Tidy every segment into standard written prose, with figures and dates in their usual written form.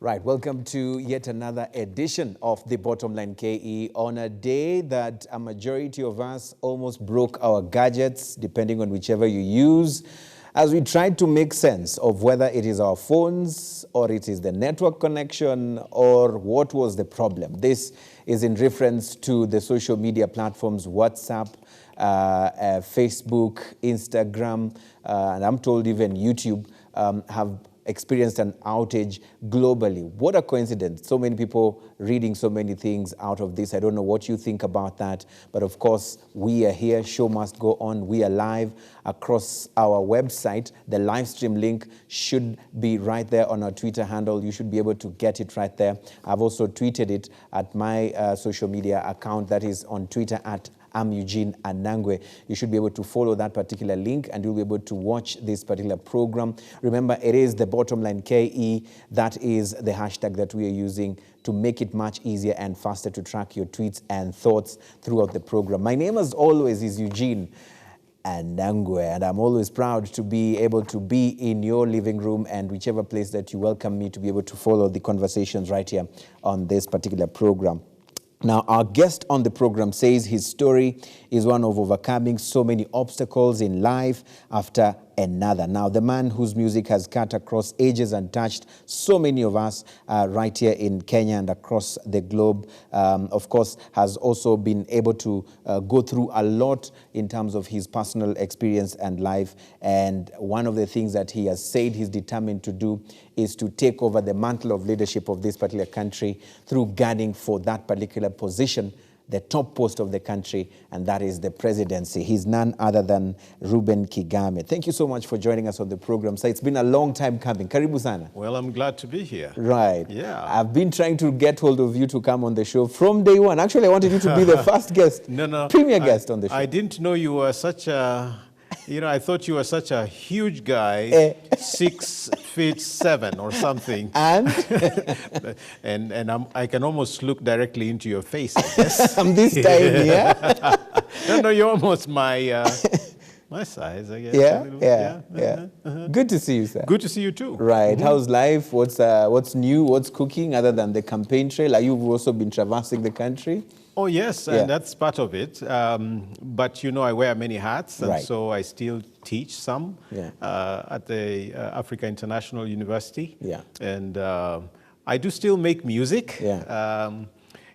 Right, welcome to yet another edition of the Bottom Line KE on a day that a majority of us almost broke our gadgets, depending on whichever you use, as we tried to make sense of whether it is our phones or it is the network connection or what was the problem. This is in reference to the social media platforms WhatsApp, Facebook, Instagram, and I'm told even YouTube have experienced an outage globally. What a coincidence. So many people reading so many things out of this. I don't know what you think about that. But of course, we are here. Show must go on. We are live across our website. The live stream link should be right there on our Twitter handle. You should be able to get it right there. I've also tweeted it at my social media account. That is on Twitter at I'm Eugene Anangwe. You should be able to follow that particular link and you'll be able to watch this particular program. Remember, it is the Bottom Line KE. That is the hashtag that we are using to make it much easier and faster to track your tweets and thoughts throughout the program. My name, as always, is Eugene Anangwe, and I'm always proud to be able to be in your living room and whichever place that you welcome me to be able to follow the conversations right here on this particular program. Now, our guest on the program says his story is one of overcoming so many obstacles in life after another. Now, the man whose music has cut across ages and touched so many of us right here in Kenya and across the globe, of course, has also been able to go through a lot in terms of his personal experience and life. And one of the things that he has said he's determined to do is to take over the mantle of leadership of this particular country through gunning for that particular position, the top post of the country, and that is the presidency. He's none other than Reuben Kigame. Thank you so much for joining us on the program. So it's been a long time coming. Karibu sana. Well, I'm glad to be here. Right. Yeah. I've been trying to get hold of you to come on the show from day one. Actually, I wanted you to be the first guest, premier guest on the show. I didn't know you were such a... I thought you were such a huge guy, 6'7" or something. And? I can almost look directly into your face, I guess. I'm this tiny, yeah? No, you're almost my size, I guess. Yeah. Good to see you, sir. Good to see you too. Right. How's life? What's new? What's cooking other than the campaign trail? Are you also been traversing the country? Oh, yes, and that's part of it. But, I wear many hats, and so I still teach some at the Africa International University. Yeah. And I do still make music. Yeah.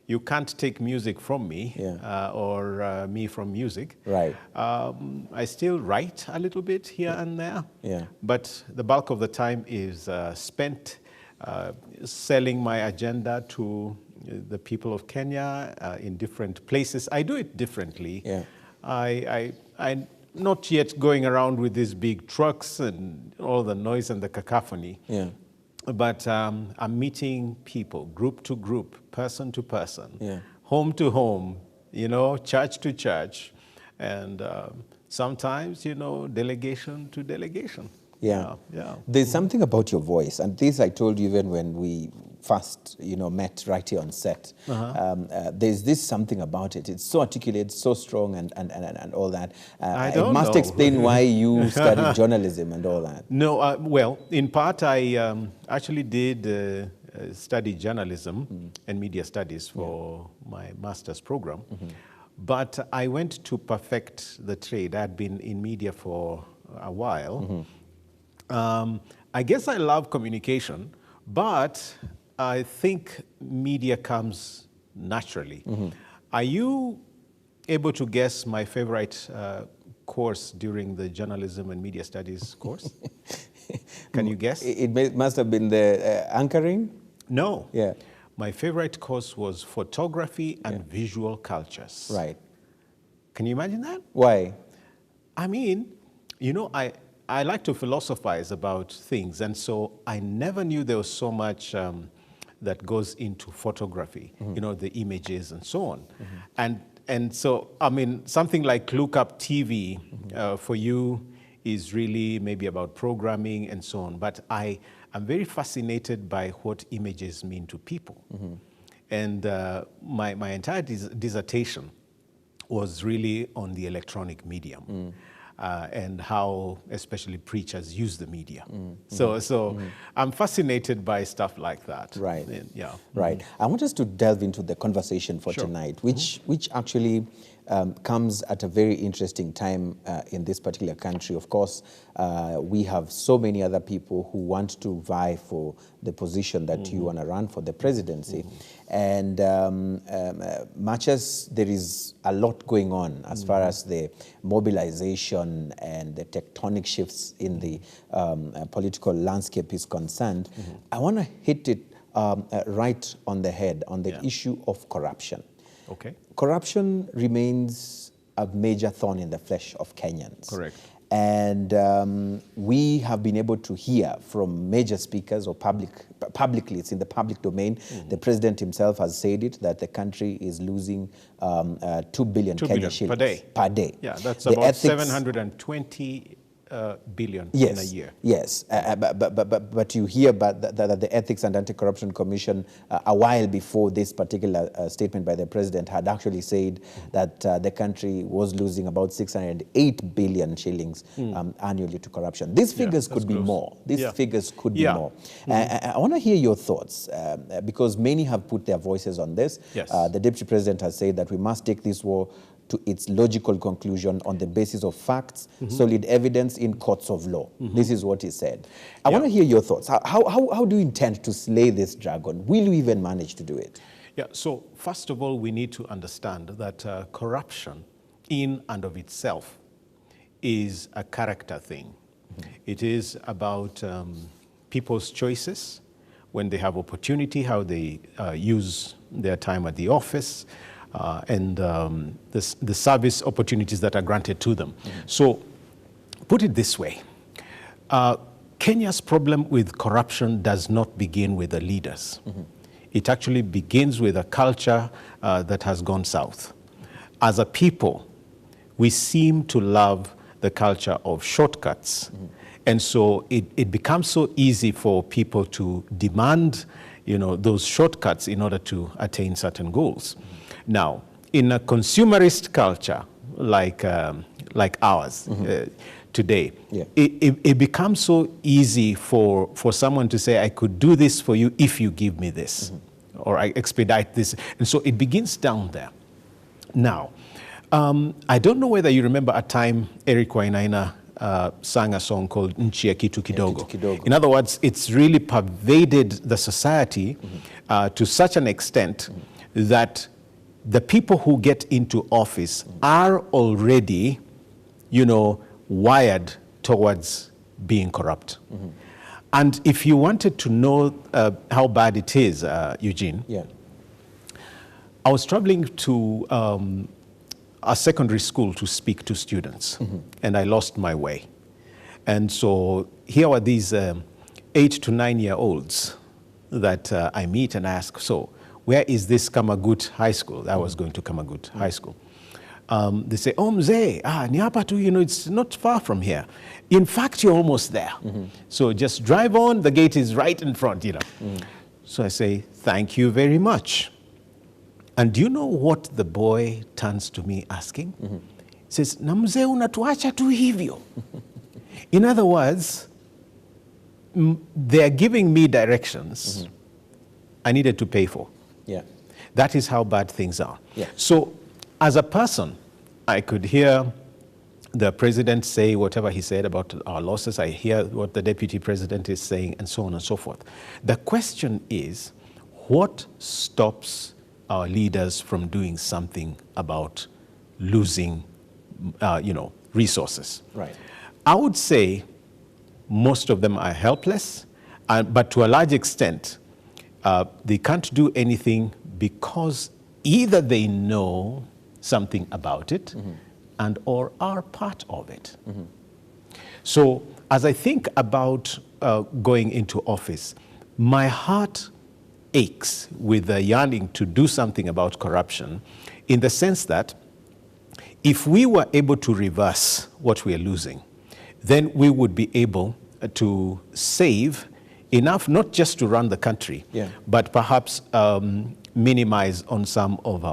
You can't take music from me or me from music. Right. I still write a little bit here and there. Yeah. But the bulk of the time is spent selling my agenda to the people of Kenya in different places. I do it differently. Yeah. I'm not yet going around with these big trucks and all the noise and the cacophony. Yeah. But I'm meeting people, group to group, person to person, home to home, church to church, and sometimes, delegation to delegation. Yeah. There's something about your voice, and this I told you even when we first, met right here on set. There's this something about it. It's so articulate, so strong, and all that. It must explain why you studied journalism and all that. No, well, in part, I actually did study journalism and media studies for my master's program. But I went to perfect the trade. I had been in media for a while. I guess I love communication, but I think media comes naturally. Are you able to guess my favorite course during the journalism and media studies course? Can you guess? It must have been the anchoring? No. Yeah. My favorite course was photography and visual cultures. Right. Can you imagine that? Why? I mean, I like to philosophize about things, and so I never knew there was so much that goes into photography, the images and so on. And so, I mean, something like Lookup TV for you is really maybe about programming and so on, but I am very fascinated by what images mean to people. And my entire dissertation was really on the electronic medium. and how especially preachers use the media. So I'm fascinated by stuff like that. Right. Yeah. Right. I want us to delve into the conversation for tonight, which actually comes at a very interesting time in this particular country. Of course, we have so many other people who want to vie for the position that you want to run for, the presidency. And much as there is a lot going on as far as the mobilization and the tectonic shifts in the political landscape is concerned, I want to hit it right on the head on the issue of corruption. Okay. Corruption remains a major thorn in the flesh of Kenyans. Correct. And we have been able to hear from major speakers or publicly, it's in the public domain. The president himself has said it, that the country is losing 2 billion Kenya shillings per day. Yeah, that's about 720 billion in a year. Yes, but you hear that the Ethics and Anti-Corruption Commission, a while before this particular statement by the president, had actually said that the country was losing about 608 billion shillings annually to corruption. These figures could be more. These figures could be more. I want to hear your thoughts, because many have put their voices on this. Yes. The deputy president has said that we must take this war to its logical conclusion on the basis of facts, solid evidence in courts of law. This is what he said. I want to hear your thoughts. How do you intend to slay this dragon? Will you even manage to do it? Yeah, so first of all, we need to understand that corruption in and of itself is a character thing. It is about people's choices when they have opportunity, how they use their time at the office, and the service opportunities that are granted to them. So put it this way, Kenya's problem with corruption does not begin with the leaders. It actually begins with a culture that has gone south. As a people, we seem to love the culture of shortcuts. And so it becomes so easy for people to demand, those shortcuts in order to attain certain goals. Now, in a consumerist culture like ours today, it becomes so easy for someone to say, I could do this for you if you give me this, or I expedite this. And so it begins down there. Now, I don't know whether you remember a time Eric Wainaina sang a song called Nchi ya Kitu Kidogo. In other words, it's really pervaded the society to such an extent that the people who get into office are already, wired towards being corrupt. And if you wanted to know how bad it is, Eugene, I was traveling to a secondary school to speak to students, and I lost my way. And so here are these 8 to 9 year olds that I meet and ask, so where is this Kamagut High School? I was going to Kamagut High School. They say, oh, mzee, ni hapa tu, it's not far from here. In fact, you're almost there. So just drive on, the gate is right in front, So I say, thank you very much. And do you know what the boy turns to me asking? He says, na mzee unatuacha tu hivyo. In other words, they're giving me directions I needed to pay for. That is how bad things are. So as a person, I could hear the president say whatever he said about our losses. I hear what the deputy president is saying, and so on and so forth. The question is, what stops our leaders from doing something about losing, resources? I would say most of them are helpless, but to a large extent, they can't do anything because either they know something about it and or are part of it. So as I think about going into office, my heart aches with the yearning to do something about corruption, in the sense that if we were able to reverse what we are losing, then we would be able to save enough not just to run the country, but perhaps minimize on some of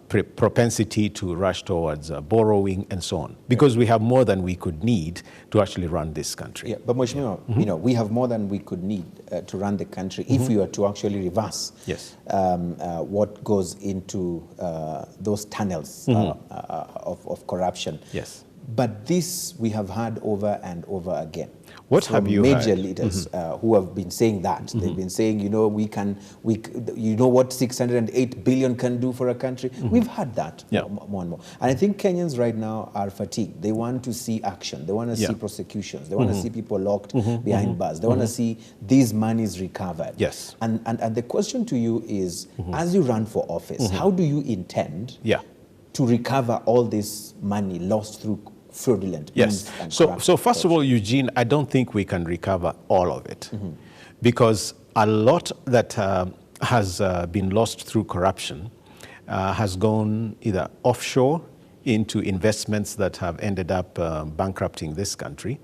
propensity to rush towards borrowing and so on, because we have more than we could need to actually run this country. Yeah, but Mheshimiwa, you know, we have more than we could need to run the country if we were to actually reverse what goes into those tunnels of corruption. Yes. But this we have heard over and over again. What have you major heard? leaders who have been saying that. They've been saying, you know, you know what 608 billion can do for a country. We've heard that more and more. And I think Kenyans right now are fatigued. They want to see action. They want to see prosecutions. They want to see people locked behind bars. They want to see these monies recovered. Yes. And the question to you is, as you run for office, how do you intend to recover all this money lost through fraudulent means and so first of all, Eugene, I don't think we can recover all of it because a lot that has been lost through corruption has gone either offshore into investments that have ended up bankrupting this country.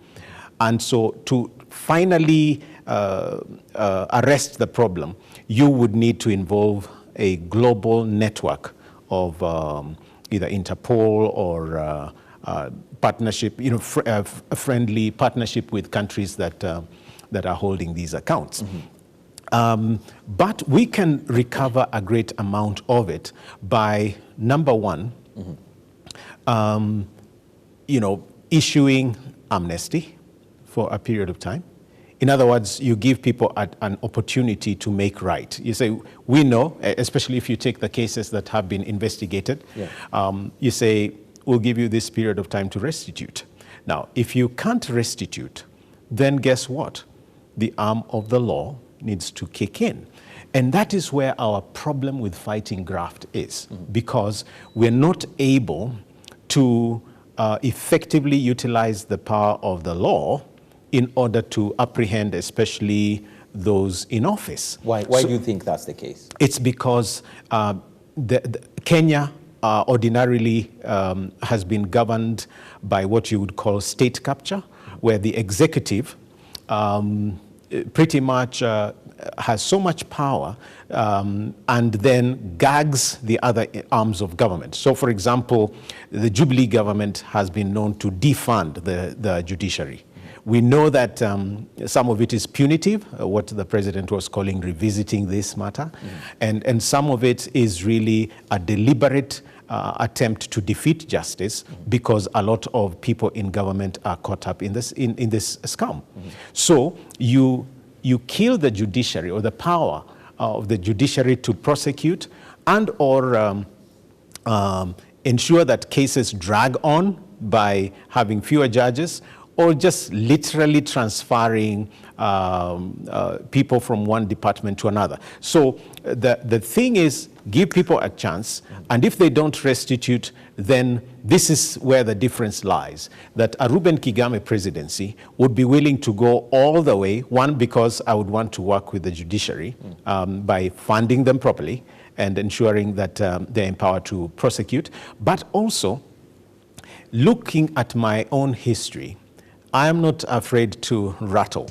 And so to finally arrest the problem, you would need to involve a global network of either Interpol or partnership, you know, friendly partnership with countries that are holding these accounts. But we can recover a great amount of it by, number one, you know, issuing amnesty for a period of time. In other words, you give people an opportunity to make right. You say, we know, especially if you take the cases that have been investigated, you say, we'll give you this period of time to restitute. Now, if you can't restitute, then guess what? The arm of the law needs to kick in. And that is where our problem with fighting graft is, because we're not able to effectively utilize the power of the law in order to apprehend especially those in office. Why do you think that's the case? It's because Kenya ordinarily has been governed by what you would call state capture, where the executive pretty much has so much power and then gags the other arms of government. So, for example, the Jubilee government has been known to defund the judiciary. We know that some of it is punitive, what the president was calling revisiting this matter, and some of it is really a deliberate attempt to defeat justice because a lot of people in government are caught up in this scam. So you kill the judiciary or the power of the judiciary to prosecute and or ensure that cases drag on by having fewer judges, or just literally transferring people from one department to another. So the thing is, give people a chance, and if they don't restitute, then this is where the difference lies. That a Reuben Kigame presidency would be willing to go all the way, one, because I would want to work with the judiciary by funding them properly and ensuring that they're empowered to prosecute, but also looking at my own history. I am not afraid to rattle.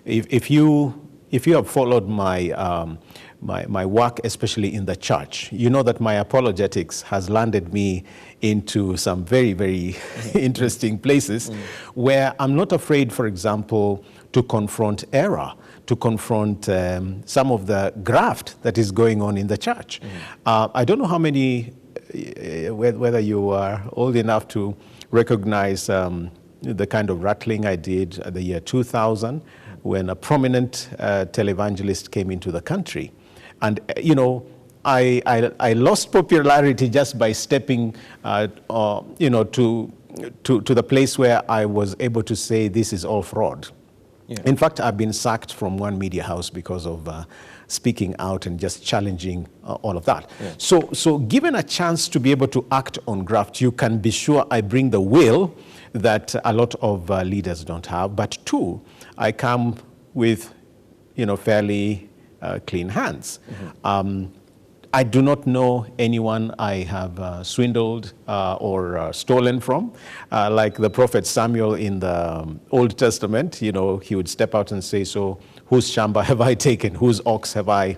If you have followed my work, especially in the church, you know that my apologetics has landed me into some very, very interesting places where I'm not afraid, for example, to confront error, to confront some of the graft that is going on in the church. I don't know how many, whether you are old enough to recognize the kind of rattling I did at the year 2000 when a prominent televangelist came into the country. And, you know, I lost popularity just by stepping, you know, to the place where I was able to say this is all fraud. In fact, I've been sacked from one media house because of speaking out and just challenging all of that. So given a chance to be able to act on graft, you can be sure I bring the will that a lot of leaders don't have. But two, I come with, you know, fairly clean hands. I do not know anyone I have swindled or stolen from. Like the prophet Samuel in the Old Testament, you know, he would step out and say, so whose shamba have I taken? Whose ox have I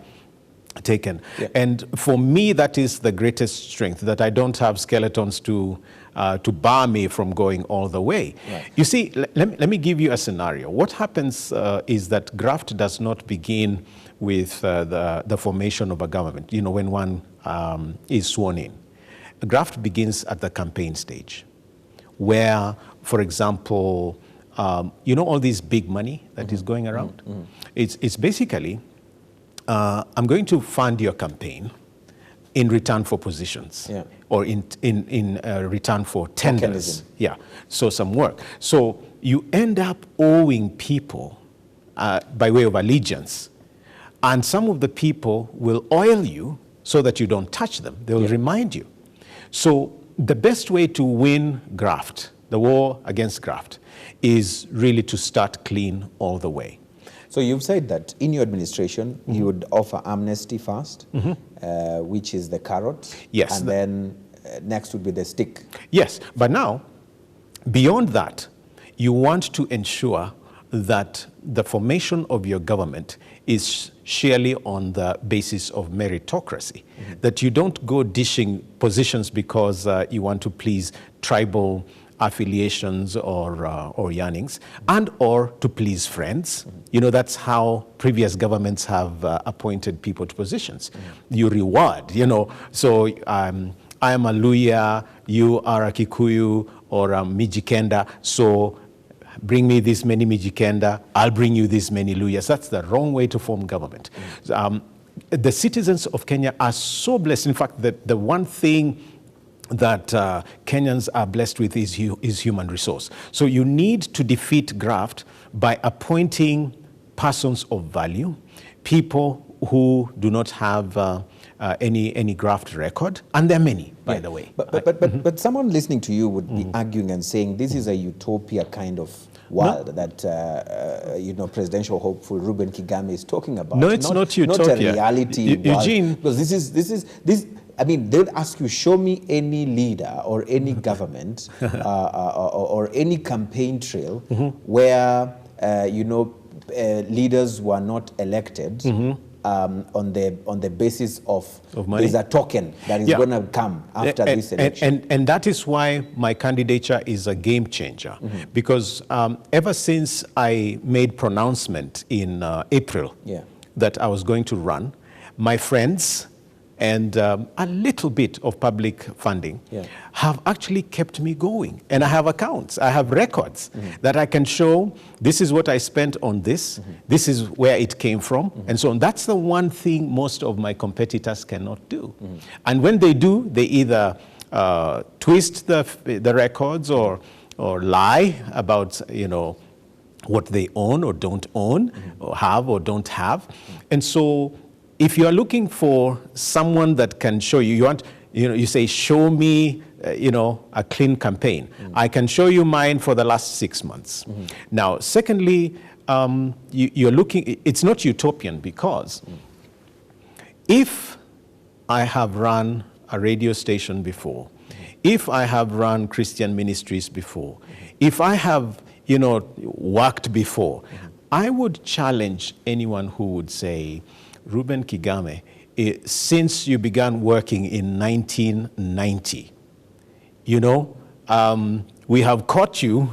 taken. Yeah. And for me, that is the greatest strength, that I don't have skeletons to bar me from going all the way. Right. You see, let me give you a scenario. What happens is that graft does not begin with the formation of a government, you know, when one is sworn in. Graft begins at the campaign stage, where, for example, you know, all this big money that is going around? It's basically, I'm going to fund your campaign in return for positions, or in return for tenders. Yeah, so some work. So you end up owing people by way of allegiance, and some of the people will oil you so that you don't touch them. They will remind you. So the best way to win graft, the war against graft, is really to start clean all the way. So you've said that in your administration, you would offer amnesty first, which is the carrot. Yes. And then next would be the stick. Yes. But now, beyond that, you want to ensure that the formation of your government is sheerly on the basis of meritocracy, that you don't go dishing positions because you want to please tribal affiliations or yearnings, and or to please friends. You know, that's how previous governments have appointed people to positions. You reward, you know, so I am a Luya, you are a Kikuyu or a Mijikenda, so bring me this many Mijikenda, I'll bring you this many Luyas. That's the wrong way to form government. The citizens of Kenya are so blessed. In fact, the one thing that Kenyans are blessed with is human resource. So you need to defeat graft by appointing persons of value, people who do not have any graft record, and there are many, by the way. But someone listening to you would be arguing and saying this is a utopia kind of world that you know, presidential hopeful Reuben Kigame is talking about. No, it's not utopia. Not a reality Eugene, world. Because this. I mean, they would ask you, show me any leader or any government or any campaign trail where you know, leaders were not elected on the basis of money. There's a token that is going to come after this election. And that is why my candidature is a game changer, because ever since I made pronouncement in April that I was going to run, my friends and a little bit of public funding have actually kept me going. And I have accounts, I have records that I can show, this is what I spent on this, this is where it came from, and so on. That's the one thing most of my competitors cannot do. And when they do, they either twist the records or lie about, you know, what they own or don't own, or have or don't have. And so if you are looking for someone that can show you, you say, show me, you know, a clean campaign. I can show you mine for the last 6 months. Now, secondly, you're looking, it's not utopian because if I have run a radio station before, if I have run Christian ministries before, if I have, you know, worked before, I would challenge anyone who would say, Reuben Kigame, since you began working in 1990, you know, we have caught you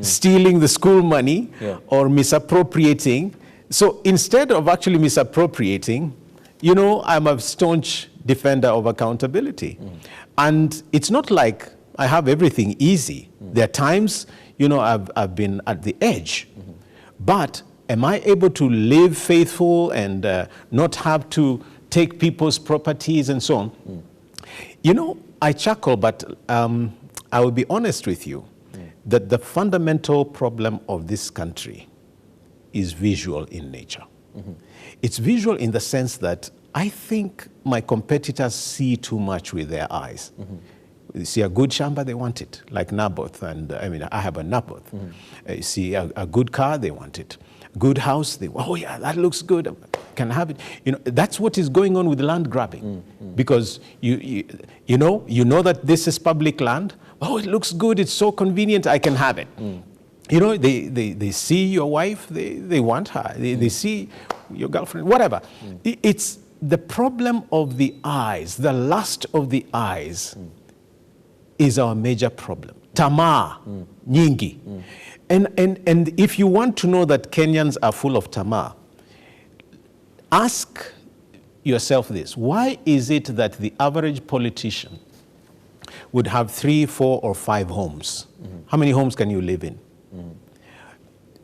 stealing the school money or misappropriating. So instead of actually misappropriating, you know, I'm a staunch defender of accountability. And it's not like I have everything easy. There are times, you know, I've been at the edge, but am I able to live faithful and not have to take people's properties and so on? You know, I chuckle, but I will be honest with you that the fundamental problem of this country is visual in nature. It's visual in the sense that I think my competitors see too much with their eyes. You see a good shamba, they want it, like Naboth, and I mean, I have a Naboth. You see a good car, they want it. Good house, oh yeah, that looks good, can have it. You know, that's what is going on with land grabbing. Because you know that this is public land. Oh, it looks good, it's so convenient, I can have it. You know, they see your wife, they want her. They see your girlfriend, whatever. It's the problem of the eyes, the lust of the eyes, is our major problem. Tamaa, nyingi. And if you want to know that Kenyans are full of tamaa, ask yourself this. Why is it that the average politician would have 3, 4, or 5 homes? How many homes can you live in?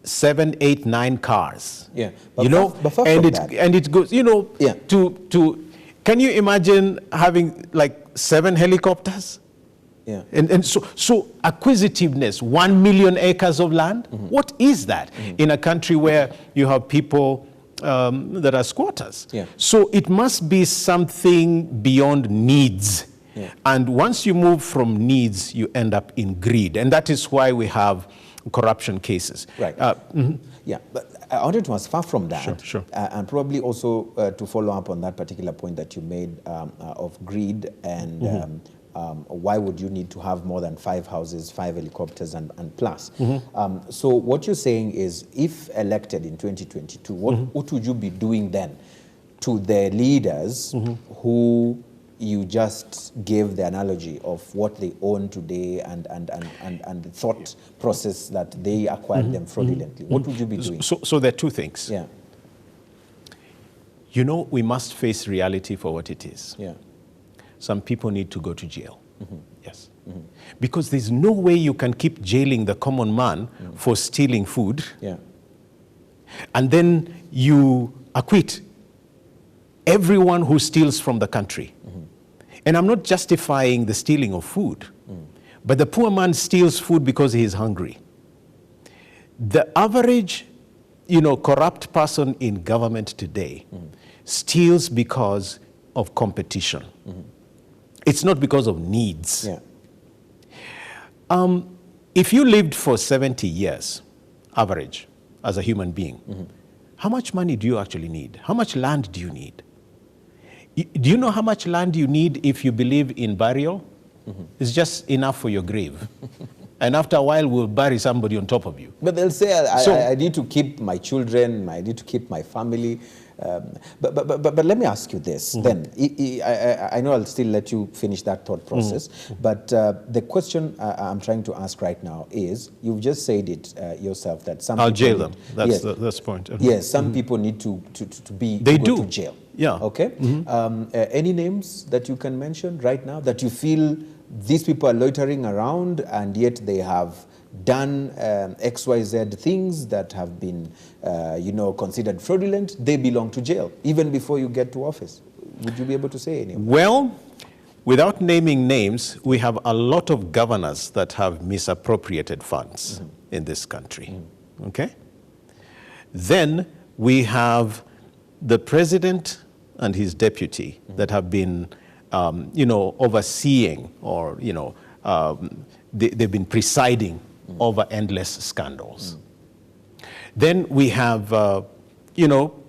7, 8, 9 cars. Yeah, but you know, and it goes, you know, to can you imagine having like 7 helicopters? Yeah. And so acquisitiveness, 1 million acres of land, what is that in a country where you have people that are squatters? Yeah. So it must be something beyond needs. Yeah. And once you move from needs, you end up in greed. And that is why we have corruption cases. Right. Yeah, but I wanted to ask, far from that, sure. And probably also to follow up on that particular point that you made of greed and why would you need to have more than 5 houses, 5 helicopters, and plus? So what you're saying is, if elected in 2022, what would you be doing then to the leaders who you just gave the analogy of what they own today and the thought process that they acquired them fraudulently? What would you be doing? So there are 2 things. Yeah. You know, we must face reality for what it is. Yeah. Some people need to go to jail. Yes. Because there's no way you can keep jailing the common man for stealing food. Yeah. And then you acquit everyone who steals from the country. And I'm not justifying the stealing of food, but the poor man steals food because he is hungry. The average, you know, corrupt person in government today steals because of competition. It's not because of needs. Yeah. If you lived for 70 years, average, as a human being, how much money do you actually need? How much land do you need? Do you know how much land you need if you believe in burial? It's just enough for your grave. And after a while, we'll bury somebody on top of you. But they'll say, I need to keep my children, I need to keep my family. But let me ask you this then. I know I'll still let you finish that thought process, but the question I'm trying to ask right now is, you've just said it yourself, that some I'll people jail them. That's yes, the point. Yes, some people need to go to jail. Yeah. Okay. Any names that you can mention right now that you feel these people are loitering around and yet they have done XYZ things that have been, you know, considered fraudulent? They belong to jail even before you get to office. Would you be able to say any? Well, without naming names, we have a lot of governors that have misappropriated funds in this country. Okay? Then we have the president and his deputy that have been, you know, overseeing or, you know, they've been presiding over endless scandals. Then we have, you know,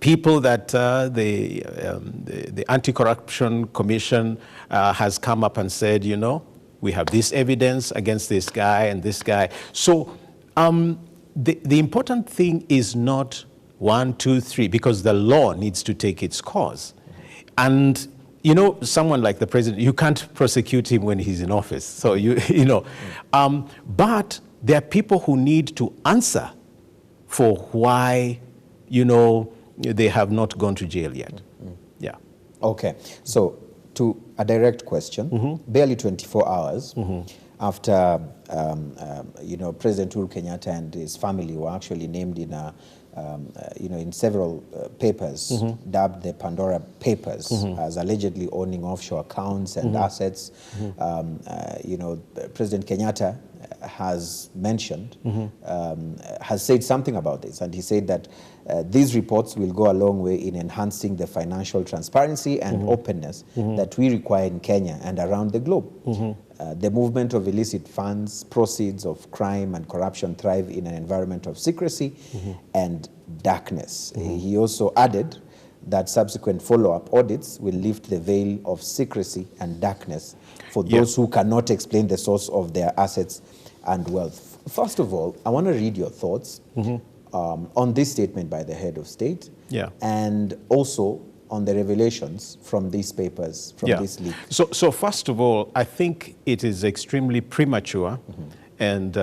people that the Anti-Corruption Commission has come up and said, you know, we have this evidence against this guy and this guy. So the important thing is not 1, 2, 3, because the law needs to take its course. And you know, someone like the president, you can't prosecute him when he's in office. So, you know, but there are people who need to answer for why, you know, they have not gone to jail yet. Yeah. Okay. So, to a direct question, barely 24 hours after, you know, President Uhuru Kenyatta and his family were actually named in a, you know, in several papers, dubbed the Pandora Papers, as allegedly owning offshore accounts and assets. You know, President Kenyatta has mentioned, has said something about this, and he said that these reports will go a long way in enhancing the financial transparency and openness that we require in Kenya and around the globe. The movement of illicit funds, proceeds of crime and corruption thrive in an environment of secrecy and darkness. He also added that subsequent follow-up audits will lift the veil of secrecy and darkness for those who cannot explain the source of their assets and wealth. First of all, I want to read your thoughts on this statement by the head of state, and also on the revelations from these papers, from this leak? So first of all, I think it is extremely premature and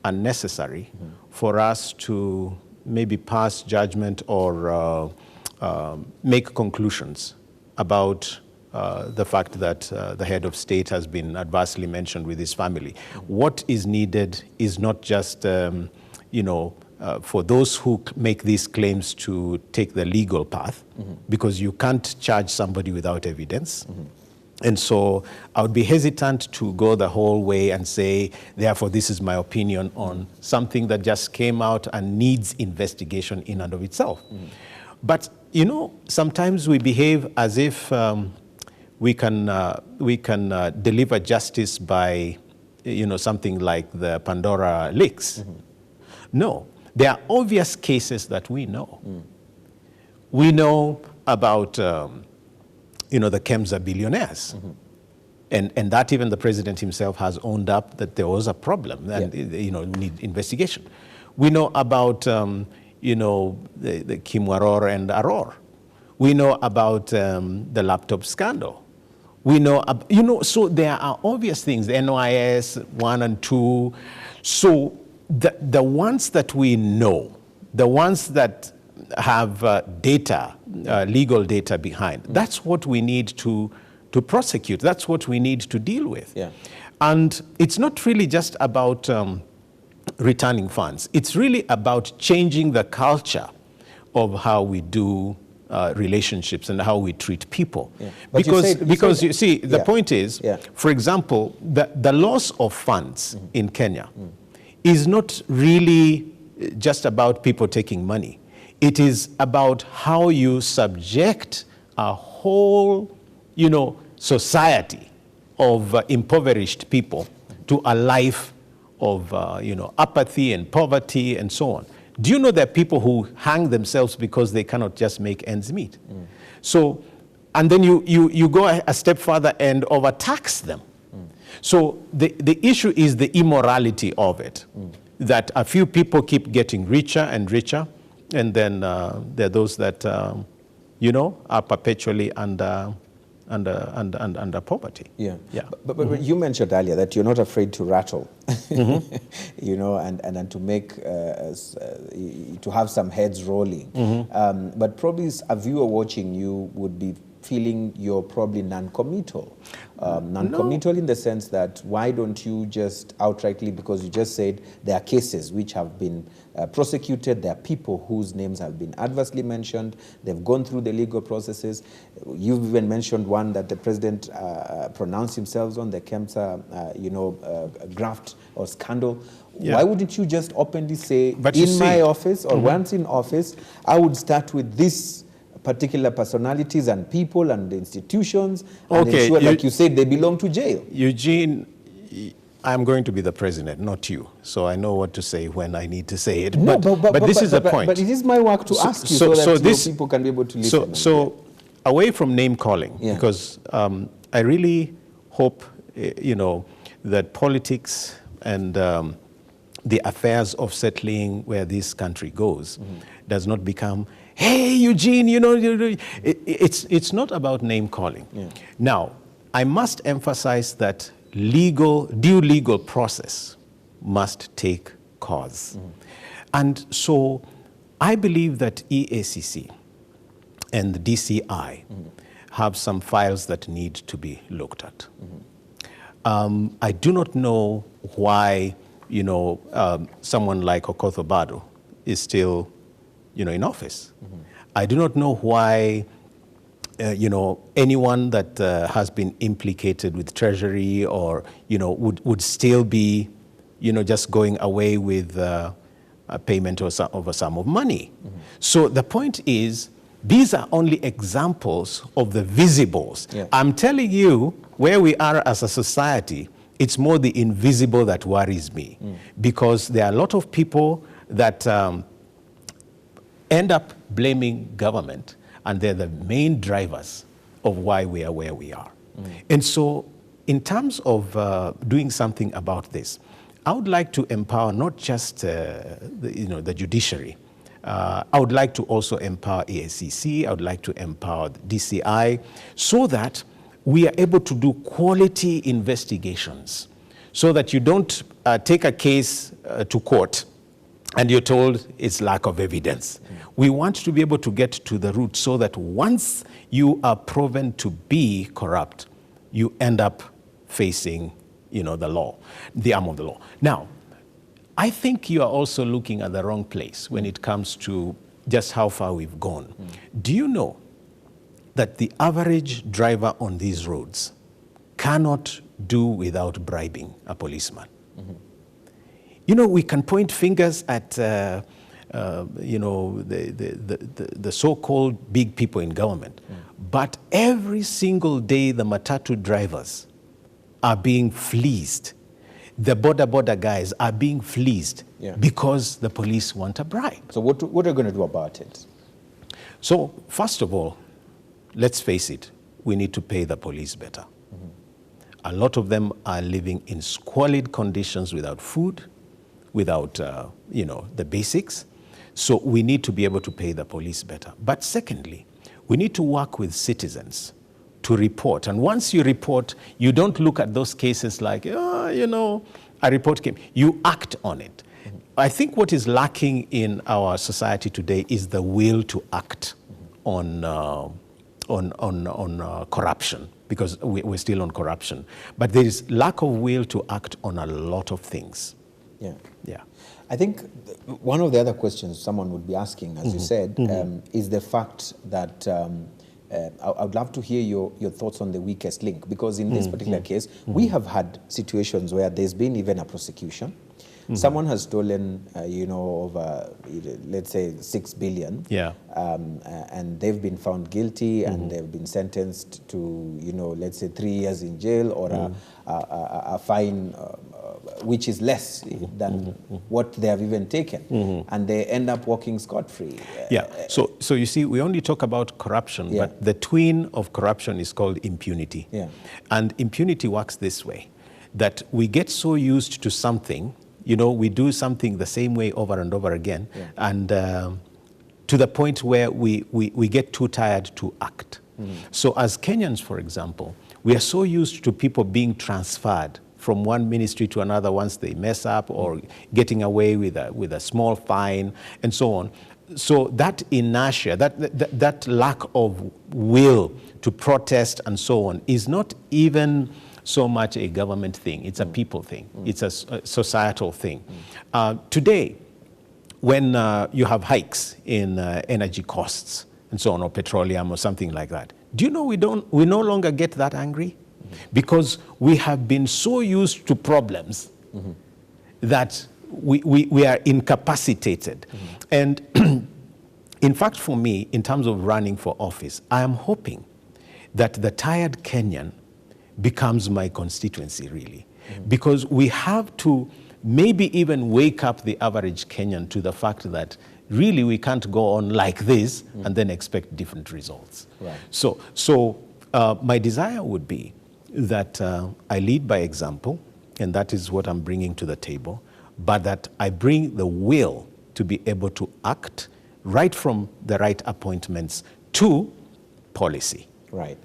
unnecessary for us to maybe pass judgment or make conclusions about the fact that the head of state has been adversely mentioned with his family. What is needed is not just, for those who make these claims to take the legal path, because you can't charge somebody without evidence. And so I would be hesitant to go the whole way and say, therefore, this is my opinion on something that just came out and needs investigation in and of itself. But, sometimes we behave as if we can deliver justice by, something like the Pandora leaks. No, there are obvious cases that we know. We know about, the Kemsa billionaires. And that even the president himself has owned up that there was a problem and, need investigation. We know about, the Kimwaror and Aror. We know about the laptop scandal. We know, so there are obvious things, the NYS 1 and 2. So the ones that we know, the ones that have data, legal data behind, that's what we need to prosecute. That's what we need to deal with. And it's not really just about returning funds. It's really about changing the culture of how we do relationships and how we treat people. Because you see, the point is, for example, the loss of funds in Kenya is not really just about people taking money. It is about how you subject a whole, society of impoverished people to a life of, apathy and poverty and so on. Do you know there are people who hang themselves because they cannot just make ends meet? So, and then you go a step further and overtax them. So the issue is the immorality of it, that a few people keep getting richer and richer, and then there are those that, are perpetually under poverty. But you mentioned earlier that you're not afraid to rattle, and to make, to have some heads rolling. But probably a viewer watching you would be feeling you're probably non-committal. Non-committal in the sense that why don't you just outrightly, because you just said there are cases which have been prosecuted, there are people whose names have been adversely mentioned, they've gone through the legal processes. You've even mentioned one that the president pronounced himself on, the Kemsa, graft or scandal. Why wouldn't you just openly say, my office or once in office, I would start with this particular personalities and people and institutions and ensure, like you said, they belong to jail? Eugene, I'm going to be the president, not you. So I know what to say when I need to say it. No, but this is the point. But it is my work to ask you so that people can be able to listen. So away from name calling, because I really hope, that politics and the affairs of settling where this country goes does not become, hey, Eugene, it's not about name calling. Now, I must emphasize that due legal process must take course. And so I believe that EACC and the DCI have some files that need to be looked at. I do not know why, someone like Okoth Obado is still, in office. I do not know why, anyone that has been implicated with Treasury or, would still be, just going away with a payment of a sum of money. So the point is, these are only examples of the visibles. I'm telling you, where we are as a society, it's more the invisible that worries me, because there are a lot of people that end up blaming government, and they're the main drivers of why we are where we are. And so in terms of doing something about this, I would like to empower not just the judiciary, I would like to also empower ASCC. I would like to empower the DCI so that we are able to do quality investigations so that you don't take a case to court and you're told it's lack of evidence. We want to be able to get to the root so that once you are proven to be corrupt, you end up facing, the law, the arm of the law. Now, I think you are also looking at the wrong place when it comes to just how far we've gone. Do you know that the average driver on these roads cannot do without bribing a policeman? We can point fingers at, the so-called big people in government, but every single day the matatu drivers are being fleeced. The border guys are being fleeced because the police want a bribe. So what are you going to do about it? So first of all, let's face it, we need to pay the police better. A lot of them are living in squalid conditions without food, without, the basics. So we need to be able to pay the police better. But secondly, we need to work with citizens to report. And once you report, you don't look at those cases like, a report came. You act on it. I think what is lacking in our society today is the will to act on corruption, because we're still on corruption. But there is lack of will to act on a lot of things. Yeah. I think one of the other questions someone would be asking, as you said, is the fact that I would love to hear your thoughts on the weakest link, because in this particular case, we have had situations where there's been even a prosecution. Someone has stolen, over, let's say, 6 billion. And they've been found guilty and they've been sentenced to, let's say 3 years in jail or a fine which is less than what they have even taken. And they end up walking scot-free. So you see, we only talk about corruption, but the twin of corruption is called impunity. And impunity works this way, that we get so used to something, we do something the same way over and over again, and to the point where we get too tired to act. So as Kenyans, for example, we are so used to people being transferred from one ministry to another once they mess up or getting away with a small fine and so on. So that inertia, that lack of will to protest and so on is not even so much a government thing. It's a people thing. It's a societal thing. Today, when you have hikes in energy costs and so on, or petroleum or something like that, do you know we no longer get that angry? Because we have been so used to problems that we are incapacitated. And in fact, for me, in terms of running for office, I am hoping that the tired Kenyan becomes my constituency, really. Because we have to maybe even wake up the average Kenyan to the fact that really we can't go on like this and then expect different results. So my desire would be that I lead by example, and that is what I'm bringing to the table, but that I bring the will to be able to act right from the right appointments to policy. Right.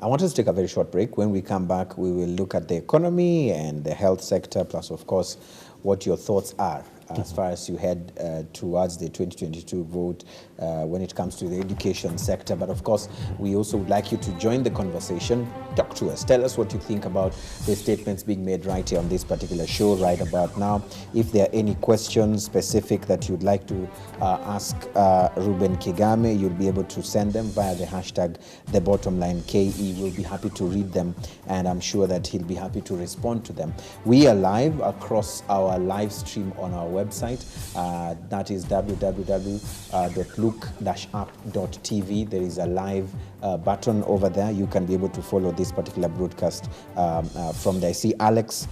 I want us to take a very short break. When we come back, we will look at the economy and the health sector, plus, of course, what your thoughts are as far as you head towards the 2022 vote when it comes to the education sector. But of course, we also would like you to join the conversation. Talk to us. Tell us what you think about the statements being made right here on this particular show right about now. If there are any questions specific that you'd like to ask Reuben Kigame, you'll be able to send them via the hashtag #TheBottomLineKE. We'll be happy to read them, and I'm sure that he'll be happy to respond to them. We are live across our live stream on our website. That is www.look-up.tv. There is a live button over there. You can be able to follow this particular broadcast from there. I see Alex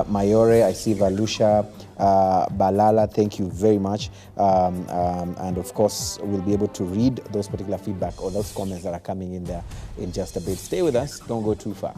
Mayore, I see Valusha Balala, thank you very much. And of course, we'll be able to read those particular feedback or those comments that are coming in there in just a bit. Stay with us, don't go too far.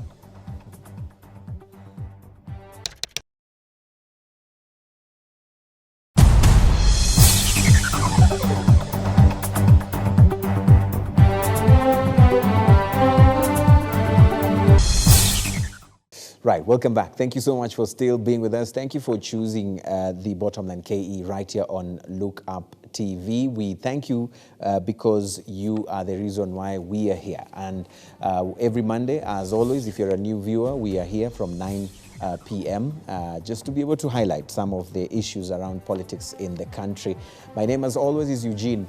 Right, welcome back. Thank you so much for still being with us. Thank you for choosing the Bottom Line KE right here on Look Up TV. We thank you because you are the reason why we are here. And every Monday, as always, if you're a new viewer, we are here from 9 p.m. Just to be able to highlight some of the issues around politics in the country. My name, as always, is Eugene.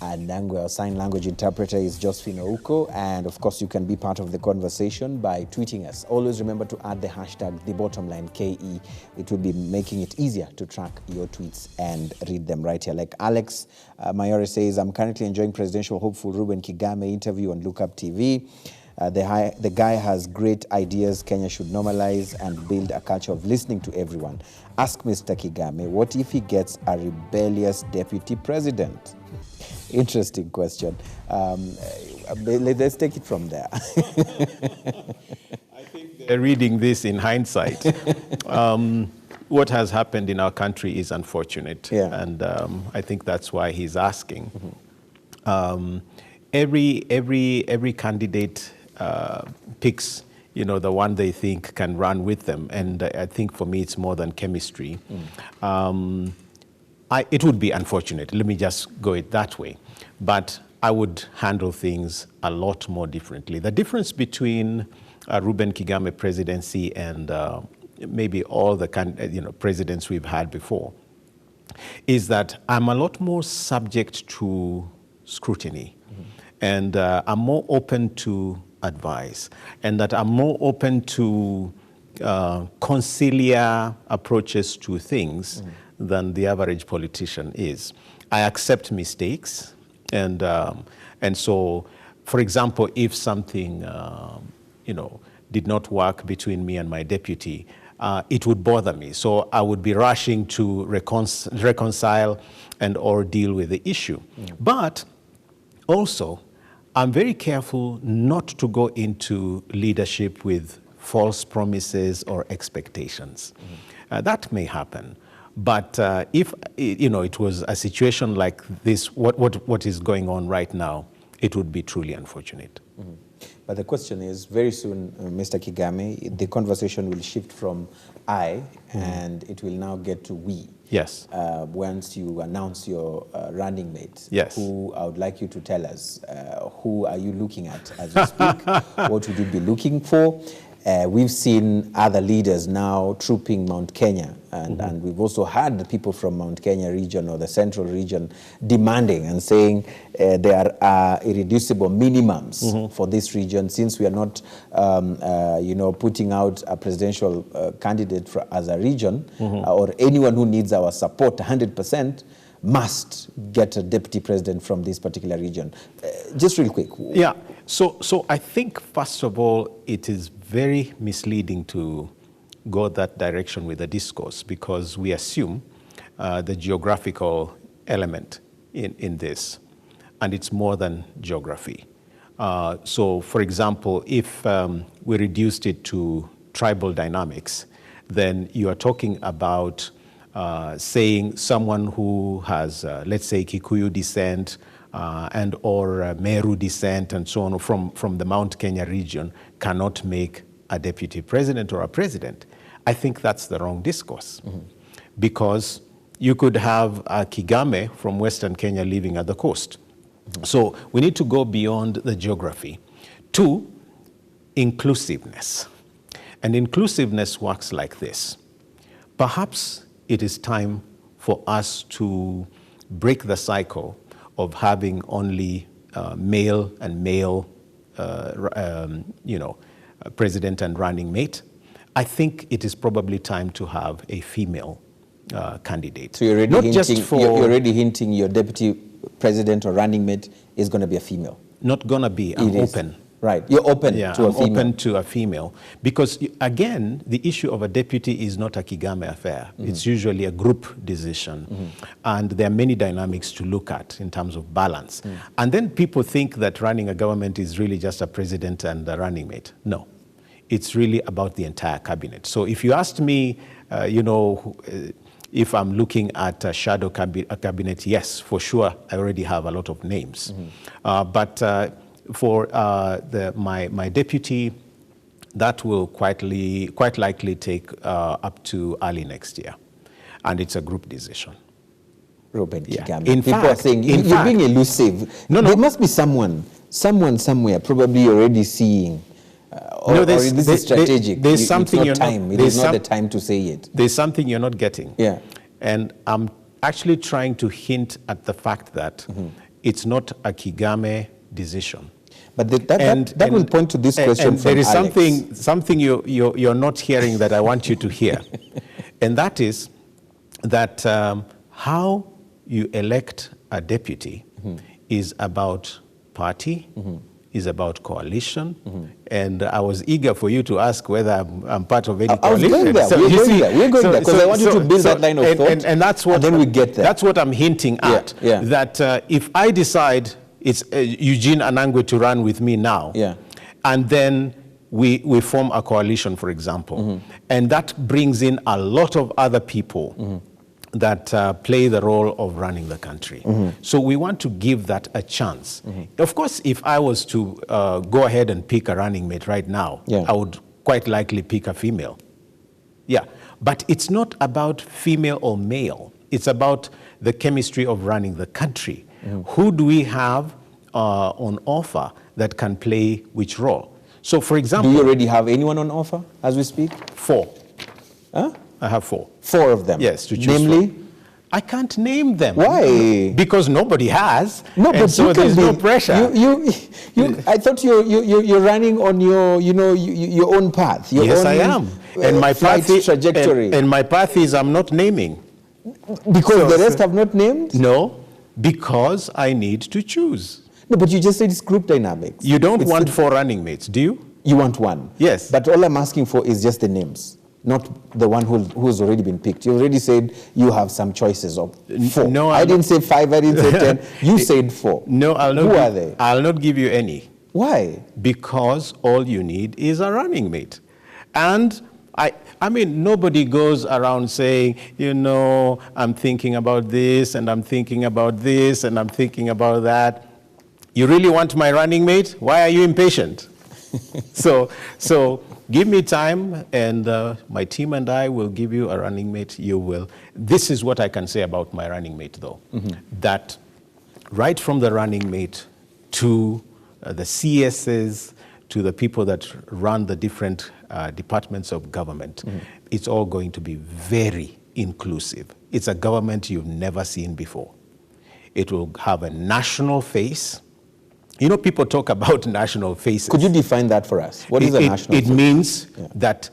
And our sign language interpreter is Josephine Ouko. And of course, you can be part of the conversation by tweeting us. Always remember to add the hashtag #TheBottomLineKE. It will be making it easier to track your tweets and read them right here. Like Alex Mayore says, I'm currently enjoying presidential hopeful Reuben Kigame interview on Look Up TV. The guy has great ideas. Kenya should normalize and build a culture of listening to everyone. Ask Mr. Kigame, what if he gets a rebellious deputy president? Interesting question. Let's take it from there. I think they're reading this in hindsight. What has happened in our country is unfortunate, and I think that's why he's asking. Every candidate picks, the one they think can run with them, and I think for me it's more than chemistry. It would be unfortunate, let me just go it that way, but I would handle things a lot more differently. The difference between Reuben Kigame presidency and maybe all the presidents we've had before is that I'm a lot more subject to scrutiny, and I'm more open to advice, and that I'm more open to conciliar approaches to things than the average politician is. I accept mistakes, and so, for example, if something did not work between me and my deputy, it would bother me. So I would be rushing to reconcile and or deal with the issue. But also, I'm very careful not to go into leadership with false promises or expectations. That may happen. But if it was a situation like this, what is going on right now, it would be truly unfortunate. But the question is, very soon, Mr. Kigame, the conversation will shift from I, and it will now get to we. Yes. Once you announce your running mate, yes. Who I would like you to tell us, who are you looking at as you speak? What would you be looking for? We've seen other leaders now trooping Mount Kenya, and we've also had the people from Mount Kenya region or the central region demanding and saying there are irreducible minimums for this region, since we are not, putting out a presidential candidate as a region, or anyone who needs our support 100%. Must get a deputy president from this particular region. Just real quick. Yeah, so I think, first of all, it is very misleading to go that direction with the discourse, because we assume the geographical element in this, and it's more than geography. So, for example, if we reduced it to tribal dynamics, then you are talking about saying someone who has, let's say, Kikuyu descent and or Meru descent and so on from the Mount Kenya region cannot make a deputy president or a president. I think that's the wrong discourse, because you could have a Kigame from Western Kenya living at the coast. So we need to go beyond the geography to inclusiveness. And inclusiveness works like this. Perhaps it is time for us to break the cycle of having only male and male, president and running mate. I think it is probably time to have a female candidate. So you're already hinting your deputy president or running mate is going to be a female? Not going to be. I'm open. Right, you're open to a female. I'm open to a female, because again, the issue of a deputy is not a Kigame affair. It's usually a group decision, and there are many dynamics to look at in terms of balance. And then people think that running a government is really just a president and a running mate. No, it's really about the entire cabinet. So if you asked me, if I'm looking at a shadow cabinet, yes, for sure, I already have a lot of names. But for my deputy, that will quite likely take up to early next year. And it's a group decision. Reuben Kigame. In People fact, are saying, you're being elusive. No. There must be someone somewhere probably already seeing, or this is strategic. There's something it's not time. It is not the time to say it. There's something you're not getting. Yeah. And I'm actually trying to hint at the fact that it's not a Kigame decision. But that will point to this question and from there is Alex. something you're not hearing that I want you to hear. And that is that how you elect a deputy is about party, is about coalition, and I was eager for you to ask whether I'm part of any coalition. We're going there, because I want you to build that line of thought, and that's what, and then we get there. That's what I'm hinting at, that if I decide it's Eugene Anangwe to run with me now, and then we form a coalition, for example, and that brings in a lot of other people that play the role of running the country. So we want to give that a chance. Of course, if I was to go ahead and pick a running mate right now, I would quite likely pick a female. Yeah, but it's not about female or male. It's about the chemistry of running the country. Who do we have on offer that can play which role? So, for example... Do you already have anyone on offer as we speak? 4. Huh? I have 4. 4 of them? Yes, to choose Namely? from. I can't name them. Why? Because nobody has. No, but so there's no pressure. I thought you're running on your own path. Yes, I am. And my path is trajectory. And my path is I'm not naming. Because the rest have not named? No, because I need to choose. No, but you just said it's group dynamics. You don't want 4 running mates, do you? You want 1. Yes. But all I'm asking for is just the names, not the one who's already been picked. You already said you have some choices of 4. No, I didn't say 5, I didn't say 10. You said 4. No, Who are they? I'll not give you any. Why? Because all you need is a running mate. And I mean, nobody goes around saying, I'm thinking about this, and I'm thinking about this, and I'm thinking about that. You really want my running mate? Why are you impatient? So give me time, and my team and I will give you a running mate. You will. This is what I can say about my running mate, though, that right from the running mate to the CSs, to the people that run the different departments of government, it's all going to be very inclusive. It's a government you've never seen before. It will have a national face. People talk about national faces. Could you define that for us? What is a national face? It means that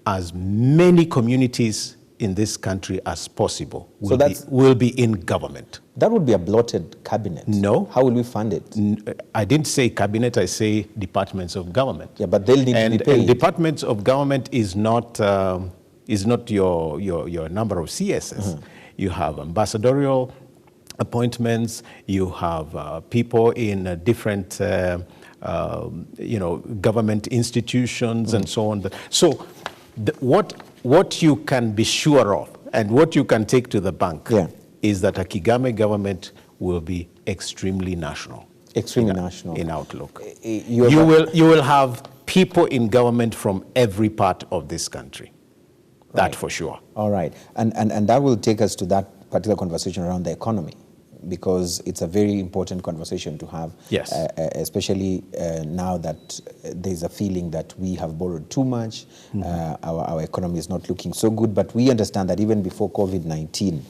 as many communities in this country as possible will be in government. That would be a bloated cabinet. No. How will we fund it? I didn't say cabinet, I say departments of government. Yeah, but they'll need to be paid. And departments of government is not your number of CSs. You have ambassadorial appointments, you have people in different government institutions and so on. So what you can be sure of and what you can take to the bank is that a Kigame government will be extremely national. Extremely national. In outlook. You will have people in government from every part of this country. That for sure. All right. And that will take us to that particular conversation around the economy, because it's a very important conversation to have, especially now that there's a feeling that we have borrowed too much, our economy is not looking so good, but we understand that even before COVID-19,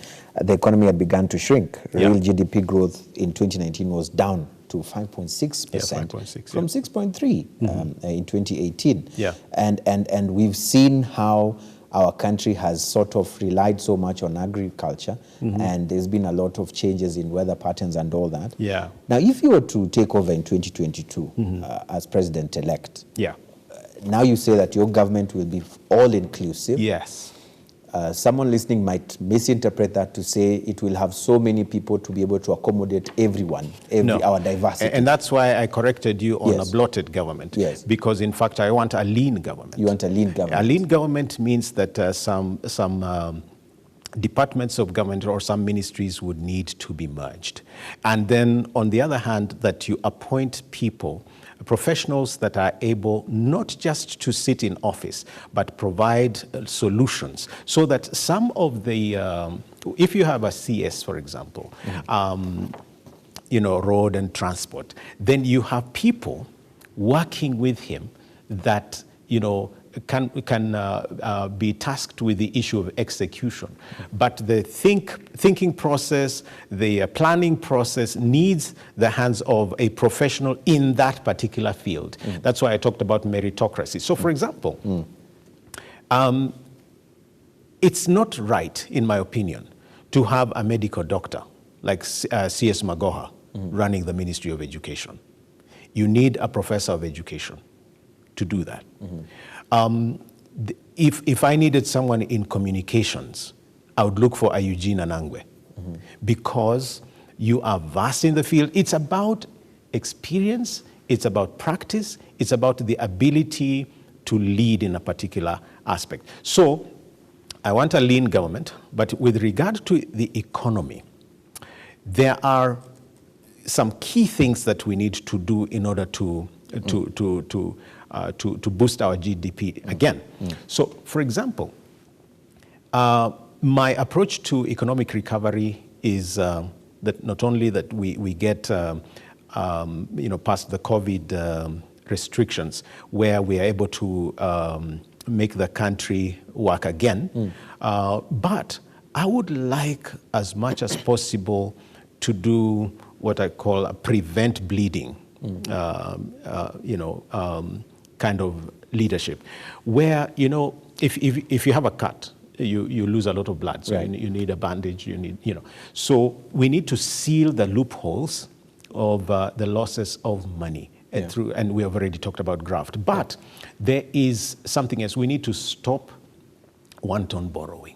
the economy had begun to shrink. Real GDP growth in 2019 was down to 5.6% from 6.3 in 2018. And we've seen how our country has sort of relied so much on agriculture, and there's been a lot of changes in weather patterns and all that. Now, if you were to take over in 2022 as president-elect, now you say that your government will be all-inclusive. Yes. Someone listening might misinterpret that to say it will have so many people to be able to accommodate everyone, our diversity. And that's why I corrected you on a bloated government. Because in fact, I want a lean government. You want a lean government. A lean government means that some departments of government or some ministries would need to be merged. And then on the other hand, that you appoint people professionals that are able not just to sit in office, but provide solutions so that some of the, if you have a CS, for example, road and transport, then you have people working with him that, can be tasked with the issue of execution. But the thinking process, the planning process needs the hands of a professional in that particular field. That's why I talked about meritocracy. So for example, it's not right, in my opinion, to have a medical doctor like C.S. Magoha running the Ministry of Education. You need a professor of education to do that. If I needed someone in communications, I would look for a Eugene Anangwe because you are vast in the field. It's about experience, it's about practice, it's about the ability to lead in a particular aspect. So I want a lean government, but with regard to the economy, there are some key things that we need to do in order to boost our GDP again. So, for example, my approach to economic recovery is that not only that we get past the COVID restrictions, where we are able to make the country work again, but I would like as much as possible to do what I call a prevent bleeding, kind of leadership, where, if you have a cut, you lose a lot of blood, so you need a bandage, So we need to seal the loopholes of the losses of money. And we have already talked about graft. But there is something else. We need to stop wanton borrowing.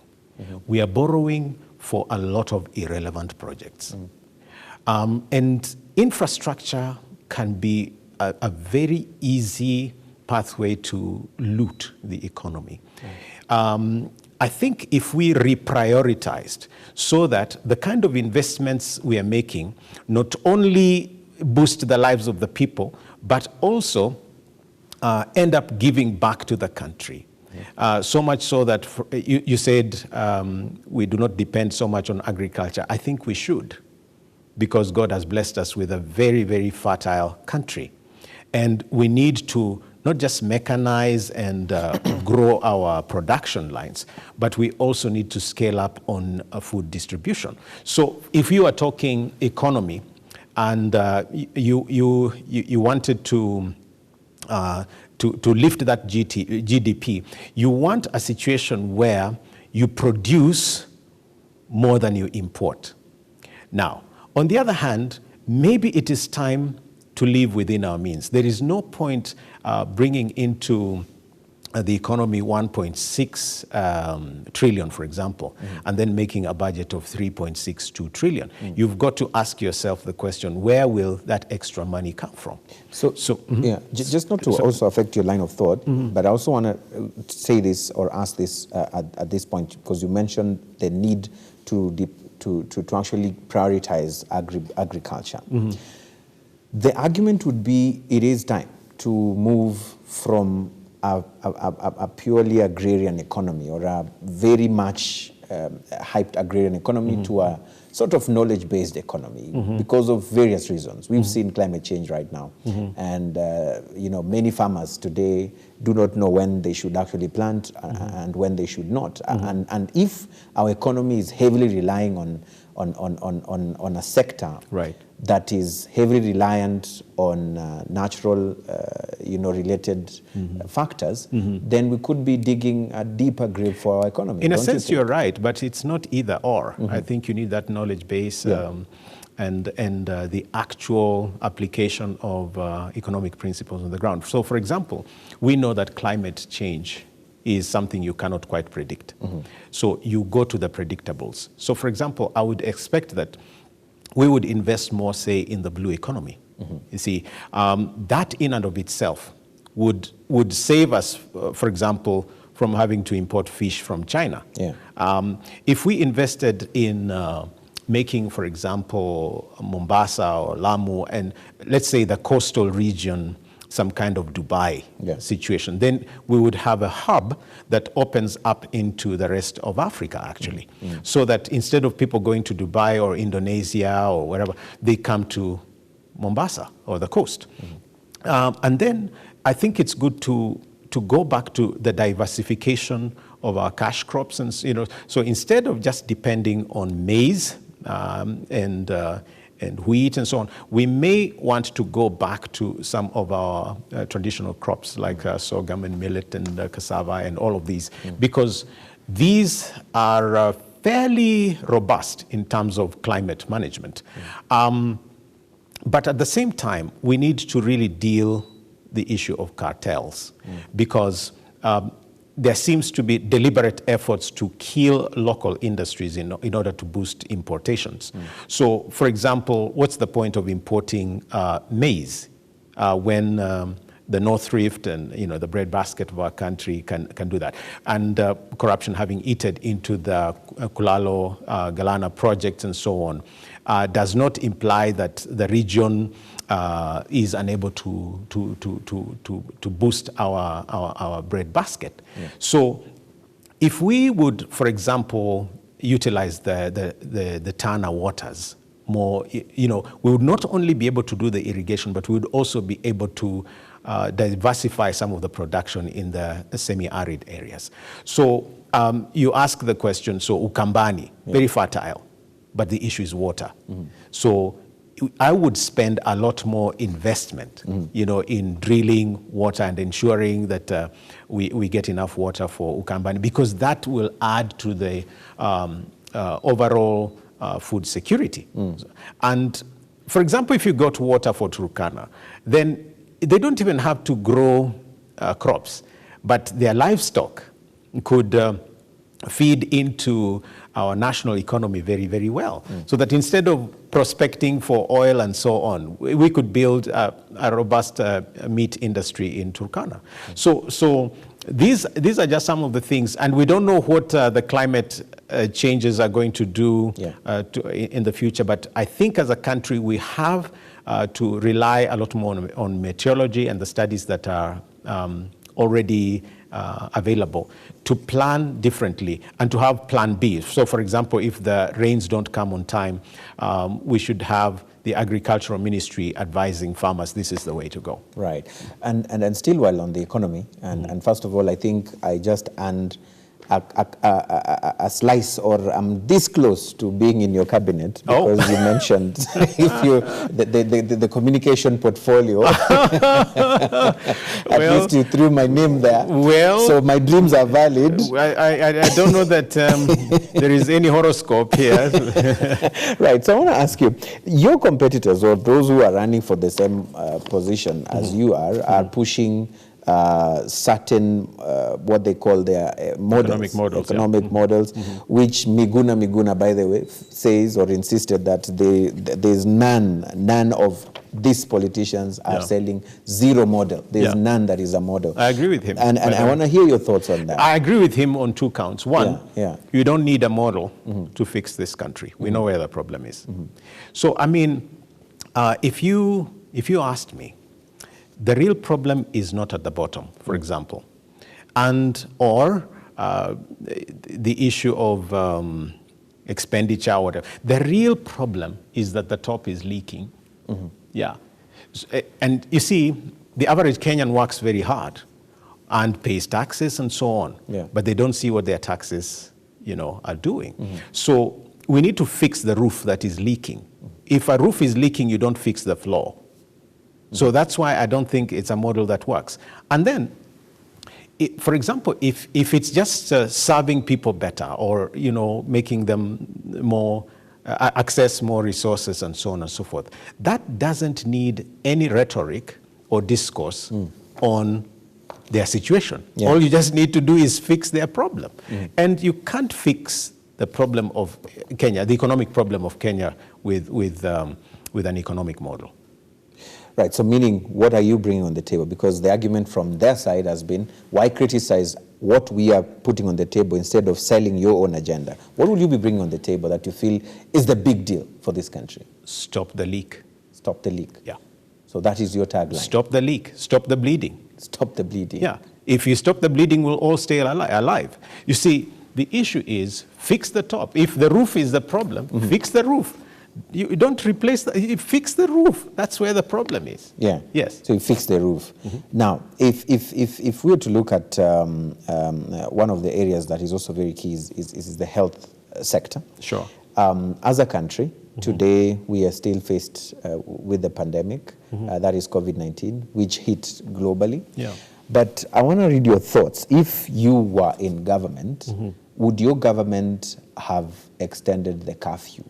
We are borrowing for a lot of irrelevant projects. And infrastructure can be a very easy pathway to loot the economy. I think if we reprioritized so that the kind of investments we are making not only boost the lives of the people, but also end up giving back to the country. So much so that you said we do not depend so much on agriculture. I think we should, because God has blessed us with a very, very fertile country. And we need to not just mechanize and grow our production lines, but we also need to scale up on food distribution. So if you are talking economy and you wanted to lift that GDP, you want a situation where you produce more than you import. Now, on the other hand, maybe it is time to live within our means. There is no point bringing into the economy 1.6 trillion, for example, and then making a budget of 3.62 trillion. You've got to ask yourself the question, where will that extra money come from? Just not to also affect your line of thought, but I also want to say this or ask this at this point, because you mentioned the need to actually prioritize agriculture. The argument would be it is time to move from a purely agrarian economy or a very much hyped agrarian economy to a sort of knowledge-based economy because of various reasons. We've seen climate change right now, and many farmers today do not know when they should actually plant and when they should not. And if our economy is heavily relying on a sector that is heavily reliant on natural, related factors, then we could be digging a deeper grave for our economy. In a sense, you're right, but it's not either or. I think you need that knowledge base and the actual application of economic principles on the ground. So, for example, we know that climate change is something you cannot quite predict. So you go to the predictables. So, for example, I would expect that we would invest more, say, in the blue economy. You see, that in and of itself would save us, for example, from having to import fish from China. If we invested in making, for example, Mombasa or Lamu, and let's say the coastal region some kind of Dubai situation. Then we would have a hub that opens up into the rest of Africa, actually. So that instead of people going to Dubai or Indonesia or wherever, they come to Mombasa or the coast. And then I think it's good to go back to the diversification of our cash crops. And, so instead of just depending on maize and wheat and so on, we may want to go back to some of our traditional crops like sorghum and millet and cassava and all of these, because these are fairly robust in terms of climate management. But at the same time, we need to really deal the issue of cartels, because there seems to be deliberate efforts to kill local industries in order to boost importations. So, for example, what's the point of importing maize when the North Rift and the breadbasket of our country can do that? And corruption having eaten into the Kulalo, Galana projects and so on does not imply that the region is unable to boost our breadbasket. So if we would, for example, utilize the Tana waters more, we would not only be able to do the irrigation, but we would also be able to diversify some of the production in the semi-arid areas. So you ask the question, so Ukambani, very fertile, but the issue is water. So I would spend a lot more investment, in drilling water and ensuring that we get enough water for Ukambani, because that will add to the overall food security. And for example, if you got water for Turkana, then they don't even have to grow crops, but their livestock could feed into our national economy very, very well. So that instead of prospecting for oil and so on, we could build a robust meat industry in Turkana. So these are just some of the things, and we don't know what the climate changes are going to do in the future, but I think as a country we have to rely a lot more on meteorology and the studies that are already available to plan differently and to have plan B. So for example, if the rains don't come on time, we should have the agricultural ministry advising farmers this is the way to go. Right. And still while on the economy, and first of all, I think I just earned a slice, or I'm this close to being in your cabinet, because you mentioned if you the communication portfolio. At least you threw my name there. Well, so my dreams are valid. I don't know that there is any horoscope here. Right. So I want to ask you, your competitors or those who are running for the same position as you are pushing certain what they call their models, economic models, which Miguna Miguna, by the way, says or insisted that there's none of these politicians are selling zero model. There's none that is a model. I agree with him. And I want to hear your thoughts on that. I agree with him on two counts. One, you don't need a model to fix this country. We know where the problem is. So, I mean, if you asked me, the real problem is not at the bottom, for example, or the issue of expenditure or whatever. The real problem is that the top is leaking. And you see, the average Kenyan works very hard and pays taxes and so on, but they don't see what their taxes, are doing. So we need to fix the roof that is leaking. If a roof is leaking, you don't fix the floor. So that's why I don't think it's a model that works. And then, for example, if it's just serving people better, or making them more access more resources and so on and so forth, that doesn't need any rhetoric or discourse on their situation. All you just need to do is fix their problem. And you can't fix the problem of Kenya, the economic problem of Kenya, with an economic model. Right, so meaning, what are you bringing on the table? Because the argument from their side has been, why criticize what we are putting on the table instead of selling your own agenda? What will you be bringing on the table that you feel is the big deal for this country? Stop the leak. Stop the leak. Yeah. So that is your tagline. Stop the leak. Stop the bleeding. Stop the bleeding. Yeah. If you stop the bleeding, we'll all stay alive. You see, the issue is fix the top. If the roof is the problem, fix the roof. You don't replace you fix the roof. That's where the problem is. Yeah. Yes. So you fix the roof. Now, if we were to look at one of the areas that is also very key is the health sector. Sure. As a country, today we are still faced with the pandemic, that is COVID-19, which hit globally. Yeah. But I want to read your thoughts. If you were in government, would your government have extended the curfew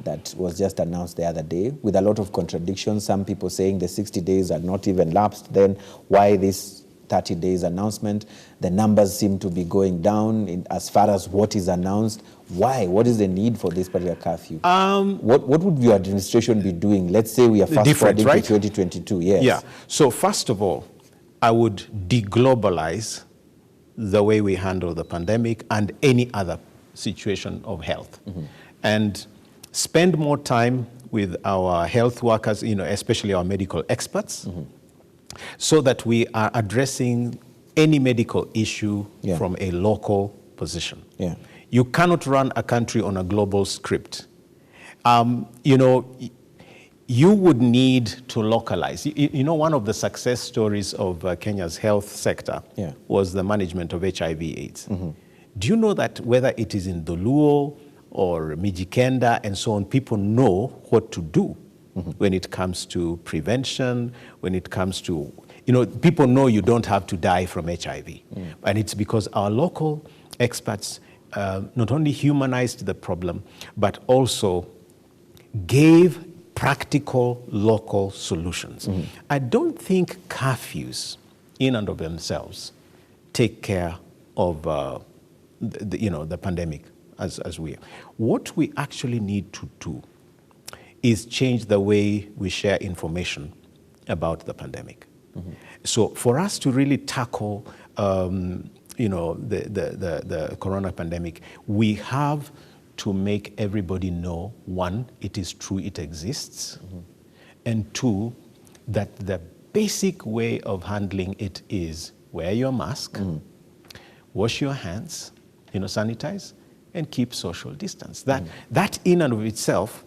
that was just announced the other day, with a lot of contradictions? Some people saying the 60 days are not even lapsed. Then why this 30 days announcement? The numbers seem to be going down as far as what is announced. Why? What is the need for this particular curfew? What would your administration be doing? Let's say we are fast forwarding to 2022. Yes. Yeah. So first of all, I would deglobalize the way we handle the pandemic and any other situation of health, and spend more time with our health workers, especially our medical experts, so that we are addressing any medical issue from a local position. Yeah. You cannot run a country on a global script. You would need to localize. One of the success stories of Kenya's health sector was the management of HIV/AIDS. Do you know that whether it is in Doluo or Mijikenda and so on, people know what to do when it comes to prevention, when it comes to, people know you don't have to die from HIV. And it's because our local experts not only humanized the problem, but also gave practical local solutions. I don't think curfews in and of themselves take care of the pandemic as we are. What we actually need to do is change the way we share information about the pandemic. So for us to really tackle the corona pandemic, we have to make everybody know, one, it is true, it exists, and two, that the basic way of handling it is wear your mask, wash your hands, sanitize, and keep social distance. That in and of itself,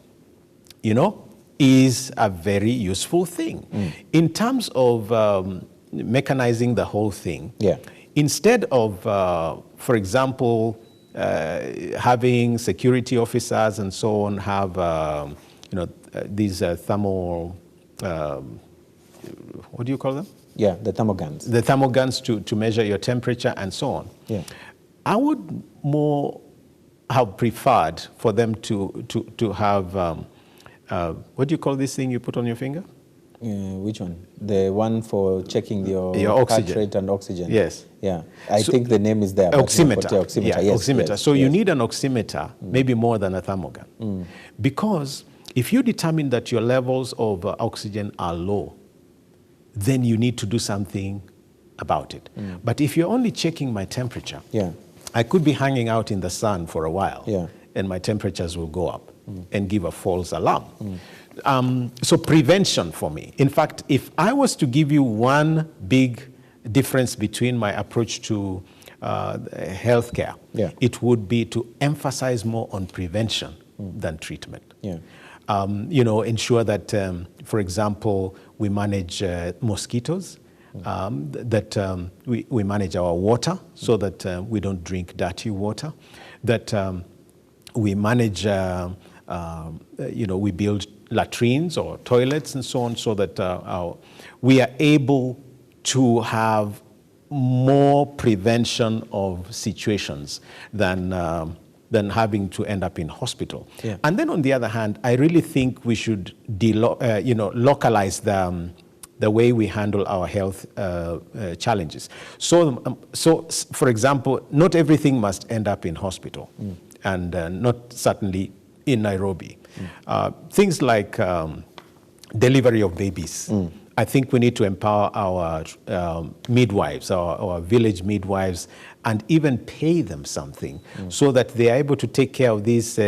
is a very useful thing. In terms of mechanizing the whole thing, instead of, for example, having security officers and so on have, these thermal, what do you call them? Yeah, the thermal guns. The thermal guns to measure your temperature and so on. Yeah. I would more have preferred for them to have, what do you call this thing you put on your finger? Which one? The one for checking your oxygen. Heart rate and oxygen. Yes. Yeah. I think the name is there. Oximeter. Oximeter. Yeah, yes, oximeter. Yes, so you need an oximeter, maybe more than a thermogun. Because if you determine that your levels of oxygen are low, then you need to do something about it. But if you're only checking my temperature, I could be hanging out in the sun for a while, and my temperatures will go up and give a false alarm. So prevention for me. In fact, if I was to give you one big difference between my approach to healthcare, it would be to emphasize more on prevention than treatment. Ensure that, for example, we manage mosquitoes, that we manage our water so that we don't drink dirty water, that we manage, we build latrines or toilets and so on, so that we are able to have more prevention of situations than having to end up in hospital. And then on the other hand, I really think we should localize the way we handle our health challenges. So, for example, not everything must end up in hospital, and not certainly in Nairobi. Things like delivery of babies. I think we need to empower our midwives, our village midwives, and even pay them something so that they are able to take care of these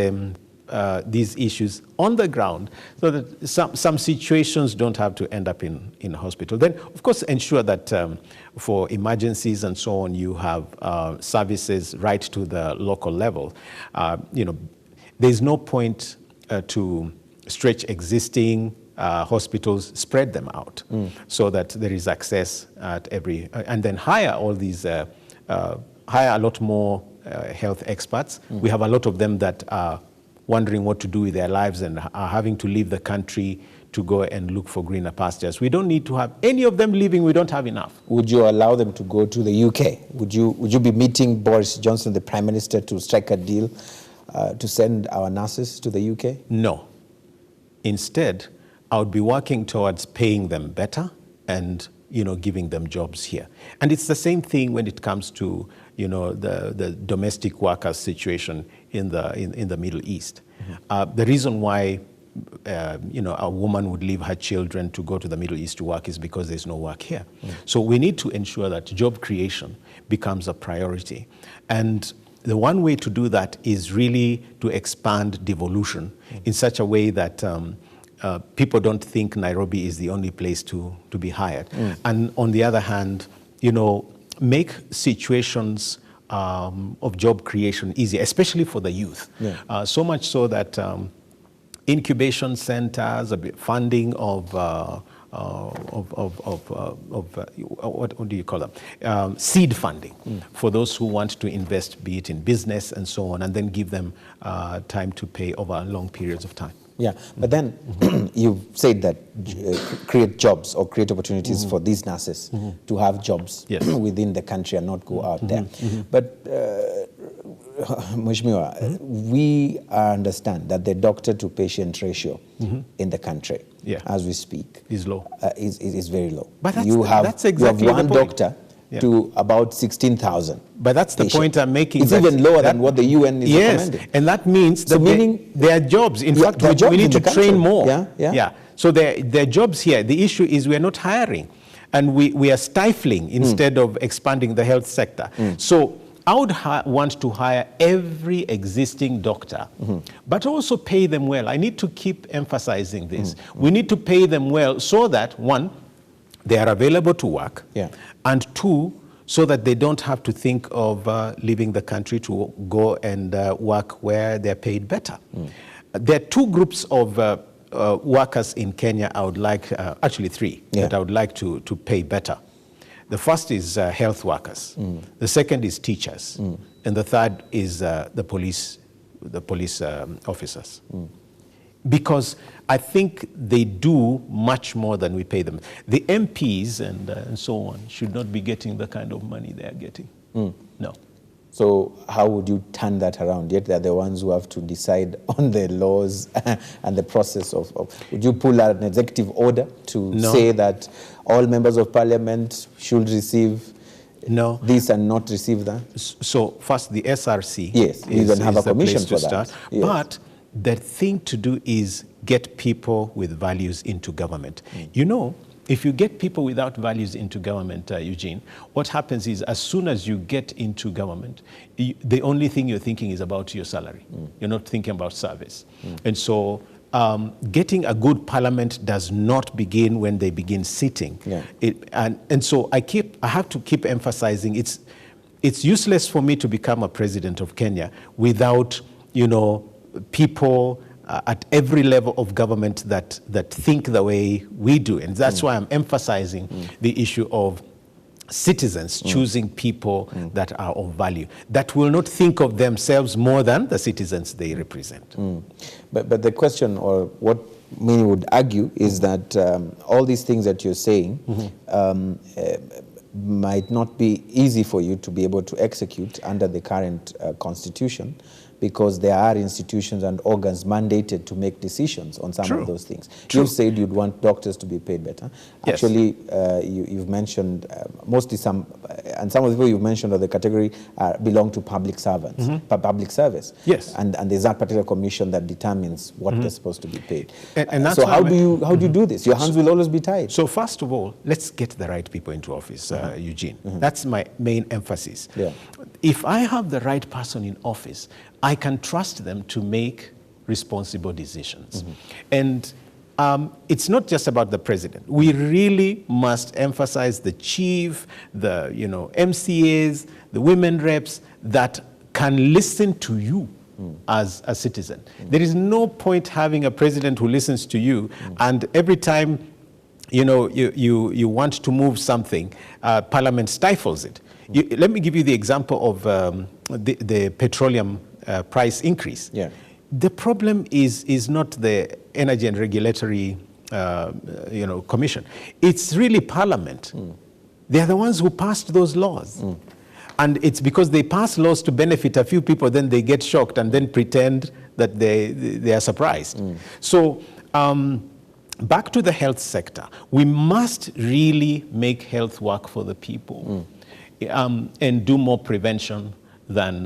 these issues on the ground so that some situations don't have to end up in hospital. Then, of course, ensure that for emergencies and so on, you have services right to the local level. There's no point to stretch existing hospitals, spread them out so that there is access at and then hire all these, hire a lot more health experts. We have a lot of them that are wondering what to do with their lives and are having to leave the country to go and look for greener pastures. We don't need to have any of them leaving. We don't have enough. Would you allow them to go to the UK? Would you be meeting Boris Johnson, the Prime Minister, to strike a deal to send our nurses to the UK? No. Instead, I would be working towards paying them better and giving them jobs here. And it's the same thing when it comes to the domestic workers situation in the Middle East. The reason why a woman would leave her children to go to the Middle East to work is because there's no work here. So we need to ensure that job creation becomes a priority. And the one way to do that is really to expand devolution in such a way that people don't think Nairobi is the only place to be hired. And on the other hand, make situations of job creation easy, especially for the youth. So much so that incubation centers, funding of what do you call them? Seed funding for those who want to invest, be it in business and so on, and then give them time to pay over long periods of time. Yeah, but then you've said that create jobs or create opportunities for these nurses to have jobs within the country and not go out there. But Mheshimiwa, we understand that the doctor-to-patient ratio in the country, as we speak, is low. Is very low. But that's exactly one doctor to about 16,000. But that's the point I'm making. It's even lower than what the UN is recommending. And that means that there are jobs. In fact, we need to train more. So there are jobs here. The issue is we're not hiring. And we are stifling instead of expanding the health sector. So I would want to hire every existing doctor, but also pay them well. I need to keep emphasizing this. We need to pay them well so that, one, they are available to work, and two, so that they don't have to think of leaving the country to go and work where they're paid better. There are two groups of workers in Kenya I would like, actually three, that I would like to pay better. The first is health workers. The second is teachers. And the third is the police officers. Because I think they do much more than we pay them. The MPs and so on should not be getting the kind of money they are getting. No. So how would you turn that around? Yet they're the ones who have to decide on the laws and the process of would you pull out an executive order to say that all members of parliament should receive this and not receive that? So first, the SRC you can have a commission for that. But the thing to do is get people with values into government. If you get people without values into government, Eugene, what happens is as soon as you get into government, the only thing you're thinking is about your salary. You're not thinking about service. And so getting a good parliament does not begin when they begin sitting. And so I have to keep emphasizing it's useless for me to become a president of Kenya without, people at every level of government that think the way we do. And that's why I'm emphasizing the issue of citizens choosing people that are of value, that will not think of themselves more than the citizens they represent. But the question, or what many would argue, is that all these things that you're saying might not be easy for you to be able to execute under the current constitution, because there are institutions and organs mandated to make decisions on some of those things. You said you'd want doctors to be paid better. Actually, you've mentioned mostly some of the people you've mentioned of the category belong to public servants, public service. And there's that particular commission that determines what they're supposed to be paid. And that's so how do you do this? Your hands will always be tied. So first of all, let's get the right people into office, Eugene. That's my main emphasis. If I have the right person in office, I can trust them to make responsible decisions. And it's not just about the president. We really must emphasize the chief, the MCAs, the women reps that can listen to you as a citizen. There is no point having a president who listens to you, and every time you want to move something, Parliament stifles it. Let me give you the example of the petroleum price increase. Yeah. The problem is not the Energy and Regulatory Commission. It's really Parliament. They are the ones who passed those laws. And it's because they pass laws to benefit a few people, then they get shocked and then pretend that they are surprised. So back to the health sector. We must really make health work for the people and do more prevention than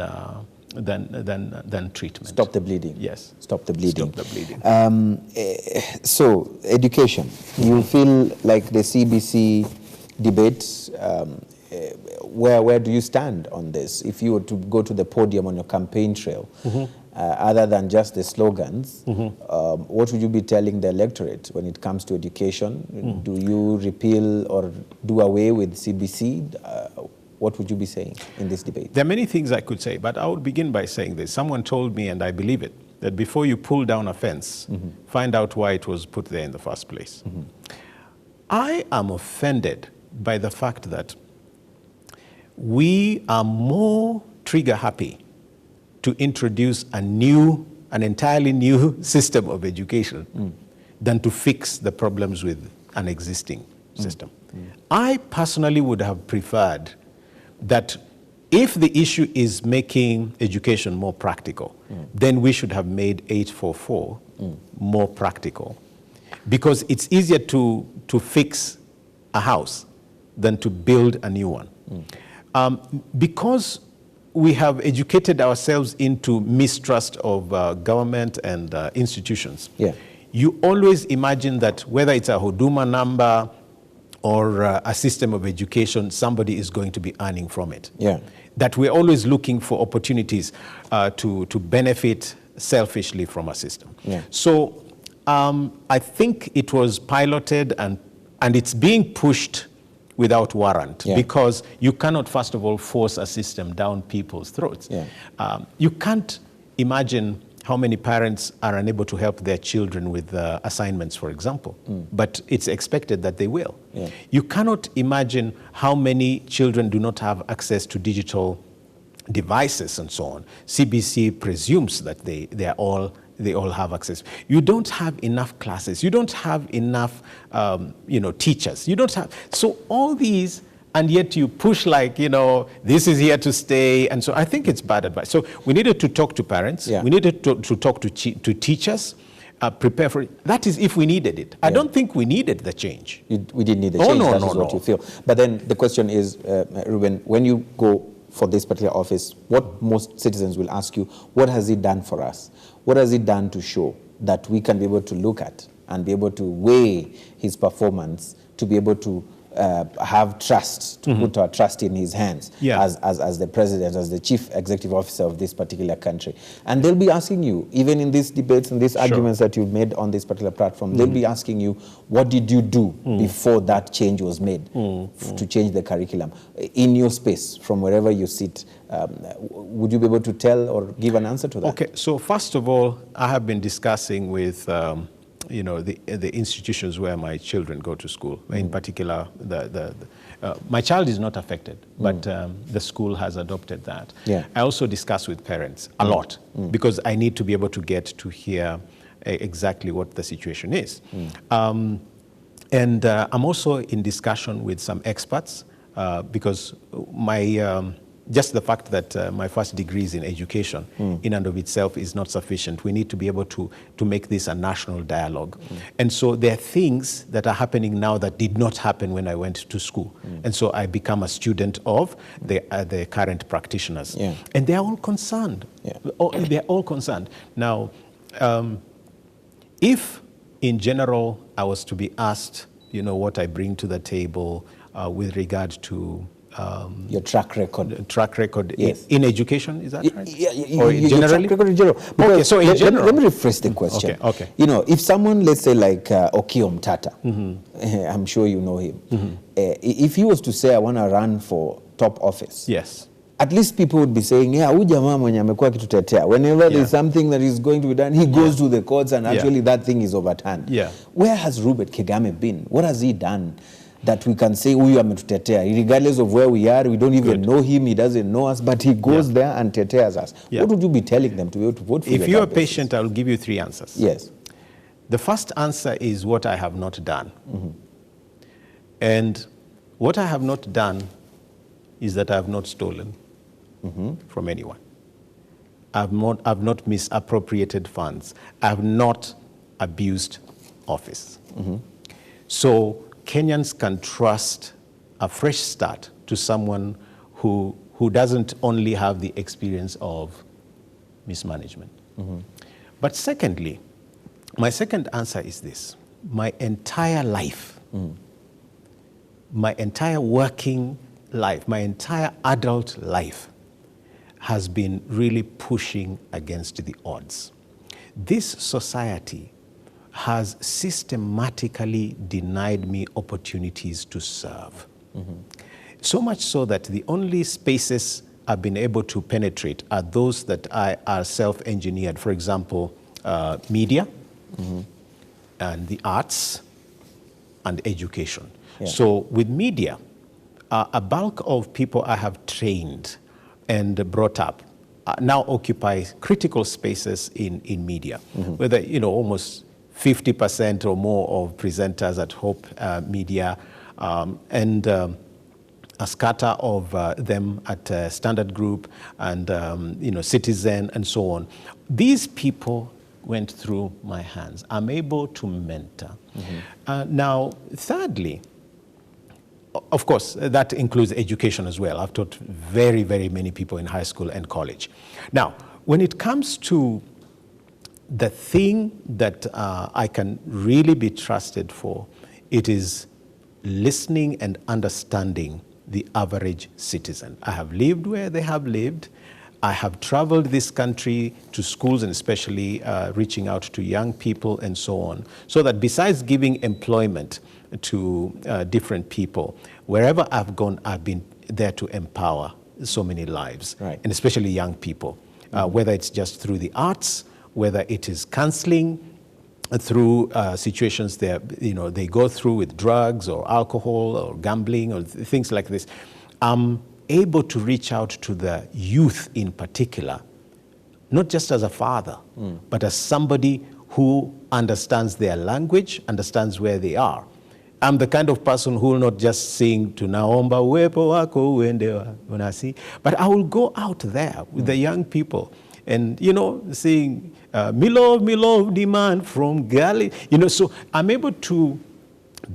treatment. Stop the bleeding. Yes. Stop the bleeding. Stop the bleeding. So, education. You feel like the CBC debate, where do you stand on this? If you were to go to the podium on your campaign trail, other than just the slogans, what would you be telling the electorate when it comes to education? Do you repeal or do away with CBC? What would you be saying in this debate? There are many things I could say, but I would begin by saying this. Someone told me, and I believe it, that before you pull down a fence, find out why it was put there in the first place. I am offended by the fact that we are more trigger happy to introduce an entirely new system of education than to fix the problems with an existing system. I personally would have preferred that if the issue is making education more practical, then we should have made 844 more practical. Because it's easier to fix a house than to build a new one. Because we have educated ourselves into mistrust of government and institutions, you always imagine that whether it's a Huduma number or a system of education, somebody is going to be earning from it. That we're always looking for opportunities to benefit selfishly from a system. So I think it was piloted and it's being pushed without warrant because you cannot, first of all, force a system down people's throats. You can't imagine how many parents are unable to help their children with assignments, for example, but it's expected that they will. You cannot imagine how many children do not have access to digital devices and so on. CBC presumes that they all have access. You don't have enough classes. You don't have enough teachers. You don't have, so all these, and yet you push like, this is here to stay. And so I think it's bad advice. So we needed to talk to parents. We needed to talk to teachers, prepare for it. That is if we needed it. I don't think we needed the change. We didn't need the change. That is what you feel. But then the question is, Reuben, when you go for this particular office, what most citizens will ask you, what has it done for us? What has it done to show that we can be able to look at and be able to weigh his performance, to be able to have trust, to put our trust in his hands as the president, as the chief executive officer of this particular country. And they'll be asking you, even in these debates and these arguments that you've made on this particular platform, they'll be asking you, what did you do before that change was made to change the curriculum? In your space, from wherever you sit, would you be able to tell or give an answer to that? Okay, so first of all, I have been discussing with the institutions where my children go to school. In particular, my child is not affected, but the school has adopted that. I also discuss with parents a lot because I need to be able to get to hear exactly what the situation is. And I'm also in discussion with some experts because just the fact that my first degree is in education in and of itself is not sufficient. We need to be able to make this a national dialogue. And so there are things that are happening now that did not happen when I went to school. And so I become a student of the current practitioners. And they're all concerned. They're all concerned. Now, if in general I was to be asked, what I bring to the table with regard to your track record. Track record yes. in education, is that right? Or generally? Track record in general. Okay, so in general. Let me rephrase the question. Okay. You know, if someone, let's say like Okiom Tata, I'm sure you know him, if he was to say, I want to run for top office, yes, at least people would be saying, yeah, huyu jamaa mwenye amekuwa akitutetea. Whenever there's something that is going to be done, he goes to the courts and actually that thing is overturned. Where has Reuben Kigame been? What has he done that we can say, huyu ametutetea? Regardless of where we are, we don't even know him, he doesn't know us, but he goes there and teteas us. What would you be telling them to be able to vote for? If you're patient, I'll give you 3 answers. Yes. The first answer is what I have not done. And what I have not done is that I have not stolen from anyone. I've not misappropriated funds. I've not abused office. So Kenyans can trust a fresh start to someone who doesn't only have the experience of mismanagement. But secondly, my second answer is this. My entire life, my entire working life, my entire adult life has been really pushing against the odds. This society has systematically denied me opportunities to serve. So much so that the only spaces I've been able to penetrate are those that are self-engineered. For example, media, and the arts, and education. So with media, a bulk of people I have trained and brought up now occupy critical spaces in media, whether, you know, almost 50% or more of presenters at Hope Media, and a scatter of them at Standard Group and, you know, Citizen and so on. These people went through my hands. I'm able to mentor. Now, thirdly, of course, that includes education as well. I've taught very, very many people in high school and college. Now, when it comes to the thing that I can really be trusted for, it is listening and understanding the average citizen. I have lived where they have lived. I have traveled this country to schools and especially reaching out to young people and so on, so that besides giving employment to different people, wherever I've gone, I've been there to empower so many lives, and especially young people, whether it's just through the arts, whether it is counseling, through situations they go through with drugs or alcohol or gambling or things like this. I'm able to reach out to the youth in particular, not just as a father, but as somebody who understands their language, understands where they are. I'm the kind of person who will not just sing tunaomba uwepo wako uende unasi, but I will go out there with the young people and, you know, sing me love demand from Galilee. You know, so I'm able to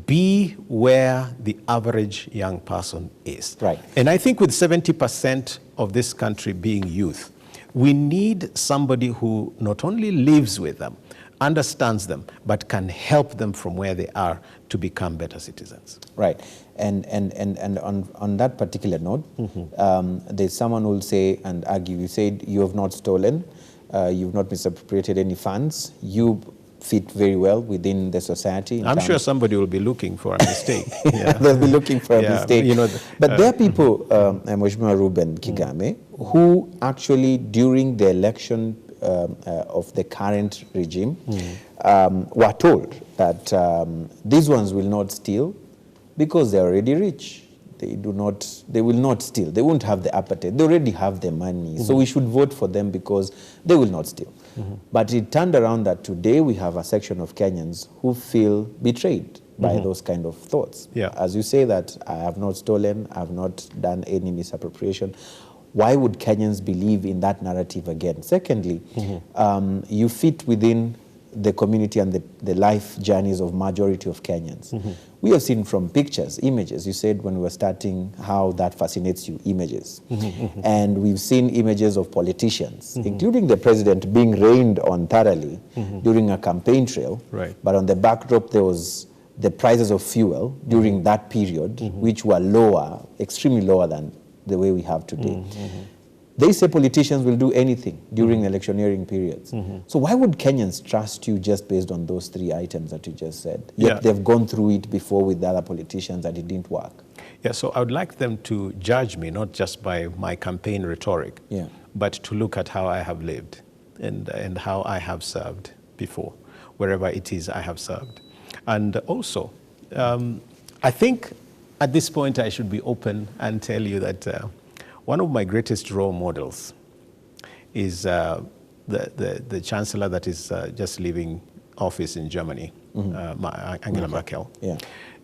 be where the average young person is. And I think with 70% of this country being youth, we need somebody who not only lives with them, understands them, but can help them from where they are to become better citizens. And on that particular note, there's someone who will say and argue, you said you have not stolen, you've not misappropriated any funds, you fit very well within the society. I'm sure somebody will be looking for a mistake. They'll be looking for a mistake. You know, but there are people, Mheshimiwa Reuben Kigame, who actually during the election of the current regime were told that these ones will not steal because they're already rich. They will not steal. They won't have the appetite. They already have the money. So we should vote for them because they will not steal. But it turned around that today we have a section of Kenyans who feel betrayed by those kind of thoughts. As you say that I have not stolen, I have not done any misappropriation. Why would Kenyans believe in that narrative again? Secondly, you fit within the community and the life journeys of majority of Kenyans. We have seen from pictures, images, you said when we were starting how that fascinates you, images. And we've seen images of politicians, including the president being rained on thoroughly during a campaign trail. But on the backdrop there was the prices of fuel during that period, which were lower, extremely lower than the way we have today. They say politicians will do anything during electioneering periods. So why would Kenyans trust you just based on those 3 items that you just said? Yet they've gone through it before with the other politicians and it didn't work. Yeah, so I would like them to judge me not just by my campaign rhetoric, but to look at how I have lived and how I have served before, wherever it is I have served. And also, I think at this point I should be open and tell you that one of my greatest role models is the chancellor that is just leaving office in Germany, Angela Merkel.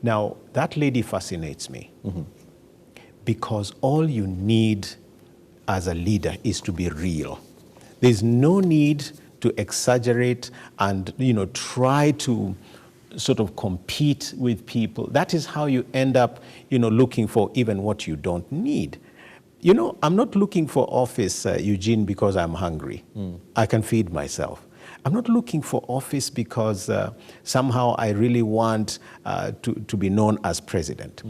Now, that lady fascinates me because all you need as a leader is to be real. There's no need to exaggerate and, try to sort of compete with people. That is how you end up, looking for even what you don't need. I'm not looking for office, Eugene, because I'm hungry. I can feed myself. I'm not looking for office because somehow I really want to be known as president.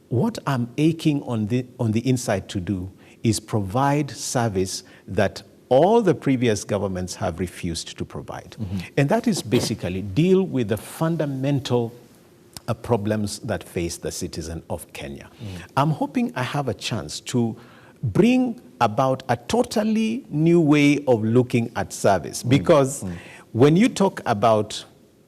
What I'm aching on the inside to do is provide service that all the previous governments have refused to provide. And that is basically deal with the fundamental problems that face the citizen of Kenya. I'm hoping I have a chance to bring about a totally new way of looking at service. Because when you talk about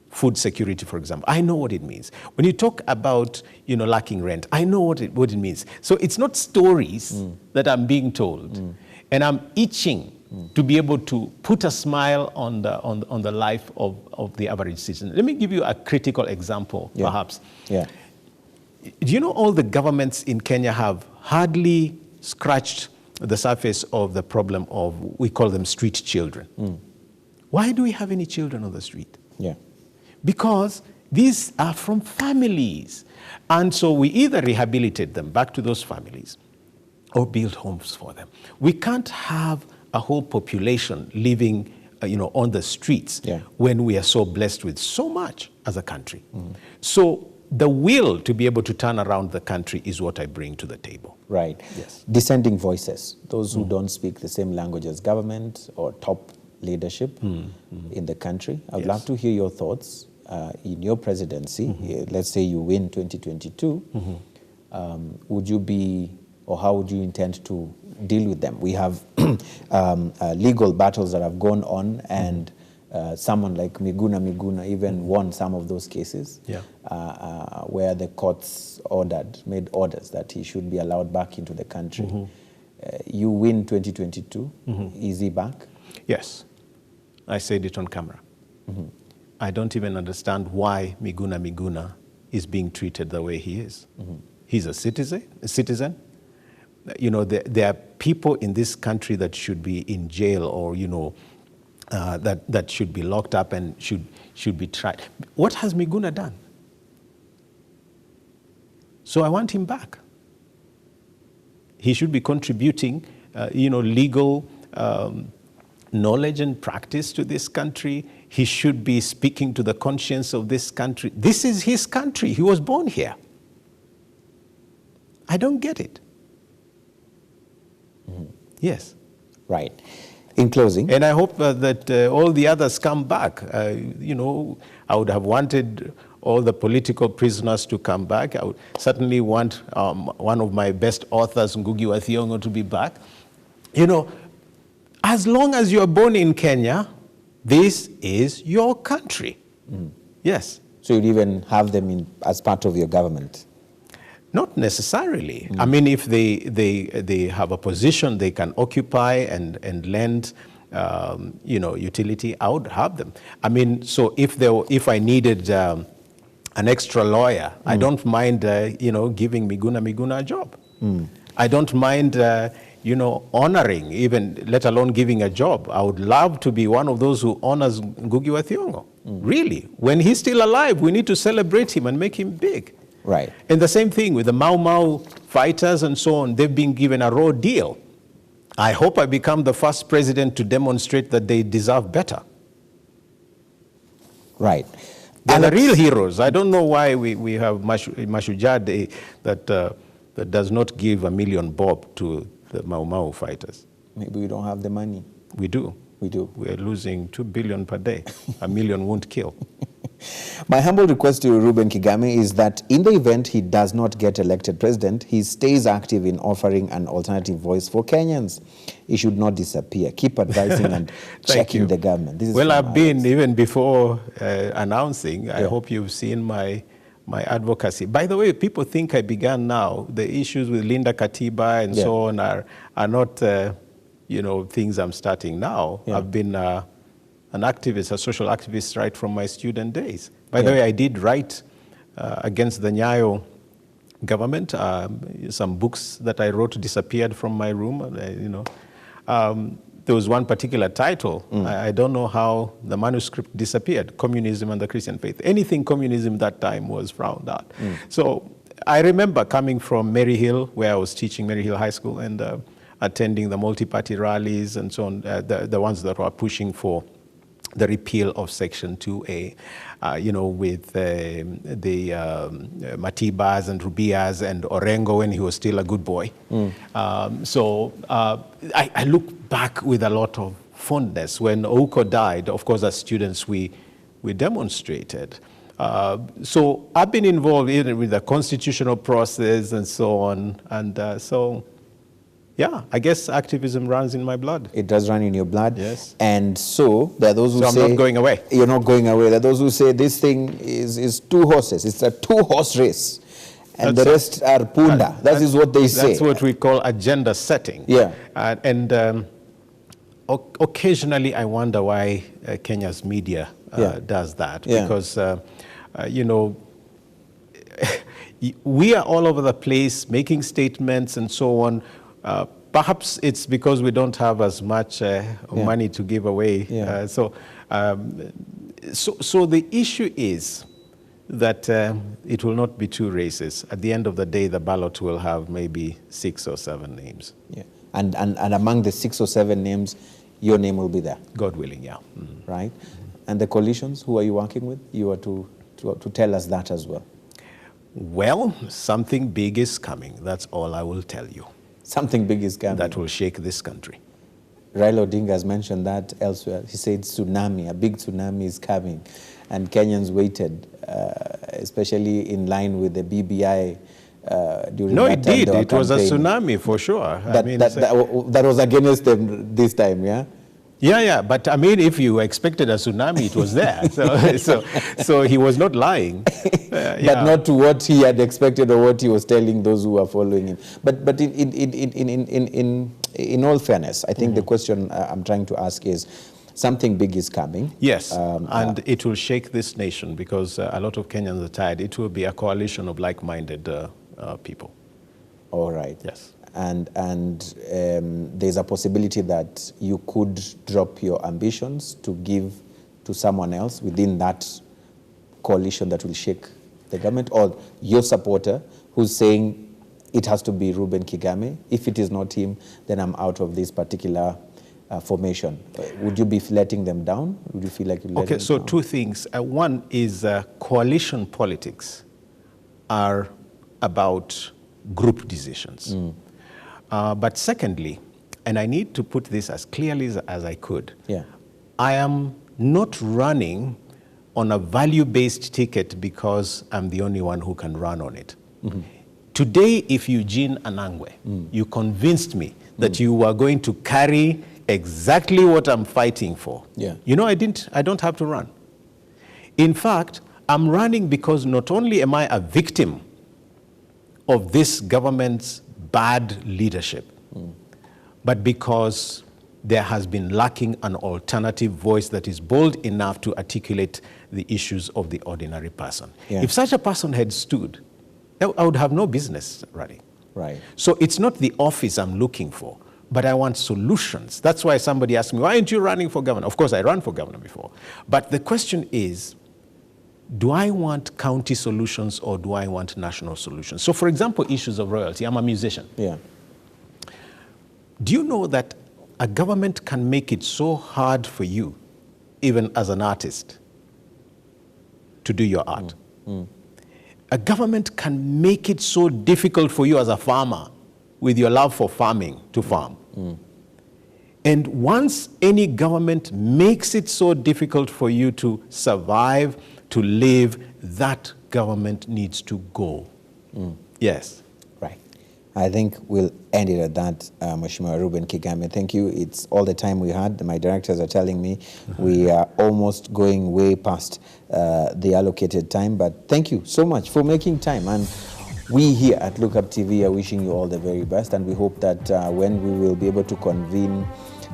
food security, for example, I know what it means. When you talk about, lacking rent, I know what it means. So it's not stories that I'm being told. And I'm itching to be able to put a smile on the life of the average citizen. Let me give you a critical example, perhaps. Do you know all the governments in Kenya have hardly scratched the surface of the problem of, we call them street children. Why do we have any children on the street? Because these are from families. And so we either rehabilitate them back to those families or build homes for them. We can't have a whole population living on the streets when we are so blessed with so much as a country. So the will to be able to turn around the country is what I bring to the table. Right. Yes. Dissenting voices, those who don't speak the same language as government or top leadership in the country. I would love to hear your thoughts in your presidency. Let's say you win 2022. Would you be, or how would you intend to deal with them? We have legal battles that have gone on, and someone like Miguna Miguna even won some of those cases where the courts made orders that he should be allowed back into the country. You win 2022. Is he back? Yes. I said it on camera. I don't even understand why Miguna Miguna is being treated the way he is. He's a citizen. There are people in this country that should be in jail or, that should be locked up and should be tried. What has Miguna done? So I want him back. He should be contributing, legal knowledge and practice to this country. He should be speaking to the conscience of this country. This is his country. He was born here. I don't get it. Yes. Right. In closing. And I hope that all the others come back. I would have wanted all the political prisoners to come back. I would certainly want one of my best authors, Ngugi wa Thiong'o, to be back. As long as you're born in Kenya, this is your country. Yes. So you'd even have them as part of your government? Not necessarily. I mean, if they have a position they can occupy and lend, utility, I would have them. I mean, so if I needed an extra lawyer, I don't mind, giving Miguna Miguna a job. I don't mind, honoring, even let alone giving a job. I would love to be one of those who honors Ngugi wa Thiong'o. Really, when he's still alive, we need to celebrate him and make him big. Right. And the same thing with the Mau Mau fighters and so on. They've been given a raw deal. I hope I become the first president to demonstrate that they deserve better. Right. They're the real heroes. I don't know why we have Mashujaa Day that does not give $1 million bob to the Mau Mau fighters. Maybe we don't have the money. We do. We do. We're losing 2 billion per day. 1 million won't kill. My humble request to Reuben Kigame is that in the event he does not get elected president, he stays active in offering an alternative voice for Kenyans. He should not disappear. Keep advising and checking the government. This is well, I've been, even before announcing, I hope you've seen my advocacy. By the way, people think I began now. The issues with Linda Katiba and so on are not, things I'm starting now. I've been an activist, a social activist, right from my student days. By the way, I did write against the Nyayo government. Some books that I wrote disappeared from my room. There was one particular title. I don't know how the manuscript disappeared. Communism and the Christian Faith. Anything communism that time was frowned at. So I remember coming from Maryhill, where I was teaching Maryhill High School, and attending the multi-party rallies and so on, the ones that were pushing for the repeal of Section 2A, with the Matibas and Rubias and Orengo when he was still a good boy. So I look back with a lot of fondness. When Ouko died, of course, as students, we demonstrated. So I've been involved even with the constitutional process and so on. And so, yeah, I guess activism runs in my blood. It does run in your blood? Yes. And so there are those who say... I'm not going away. You're not going away. There are those who say this thing is 2 horses. It's a 2-horse race. And the rest are punda. That is what they say. That's what we call agenda setting. Yeah. Occasionally I wonder why Kenya's media does that. Because, we are all over the place making statements and so on. Perhaps it's because we don't have as much money to give away. So the issue is that it will not be 2 races. At the end of the day, the ballot will have maybe 6 or 7 names. Yeah. And among the 6 or 7 names, your name will be there? God willing, yeah. Right? And the coalitions, who are you working with? You are to tell us that as well. Well, something big is coming. That's all I will tell you. Something big is coming. That will shake this country. Raila Odinga has mentioned that elsewhere. He said tsunami, a big tsunami is coming. And Kenyans waited, especially in line with the BBI during that time. No, it did. It was a tsunami for sure. That was against them this time, yeah? Yeah, but I mean, if you expected a tsunami, it was there. So he was not lying. But not to what he had expected or what he was telling those who were following him. But in all fairness, I think the question I'm trying to ask is, something big is coming. Yes, and it will shake this nation because a lot of Kenyans are tired. It will be a coalition of like-minded people. All right. Yes. And there's a possibility that you could drop your ambitions to give to someone else within that coalition that will shake the government, or your supporter who's saying it has to be Reuben Kigame. If it is not him, then I'm out of this particular formation. Would you be letting them down? Would you feel like you're letting them down? Okay, so 2 things. One is coalition politics are about group decisions. But secondly, and I need to put this as clearly as I could, I am not running on a value-based ticket because I'm the only one who can run on it. Today, if Eugene Anangwe, you convinced me that you were going to carry exactly what I'm fighting for. You know, I don't have to run. In fact, I'm running because not only am I a victim of this government's bad leadership, but because there has been lacking an alternative voice that is bold enough to articulate the issues of the ordinary person. If such a person had stood, I would have no business running. Right. So it's not the office I'm looking for, but I want solutions. That's why somebody asked me, why aren't you running for governor? Of course, I ran for governor before. But the question is, do I want county solutions or do I want national solutions? So for example, issues of royalty. I'm a musician. Do you know that a government can make it so hard for you, even as an artist, to do your art. A government can make it so difficult for you as a farmer with your love for farming to farm. And once any government makes it so difficult for you to survive, to live, that government needs to go. Yes. Right. I think we'll end it at that, Mheshimiwa Reuben Kigame. Thank you. It's all the time we had. My directors are telling me we are almost going way past the allocated time, but thank you so much for making time. And we here at Look Up TV are wishing you all the very best, and we hope that when we will be able to convene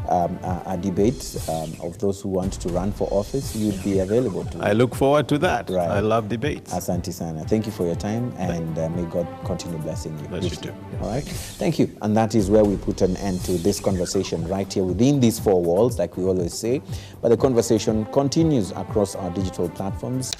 a debate of those who want to run for office, you'd be available to. I look forward to that. Right. I love debates. Asante sana. Thank you for your time, and may God continue blessing you. Bless you too. All right. Thank you. And that is where we put an end to this conversation right here within these four walls, like we always say. But the conversation continues across our digital platforms.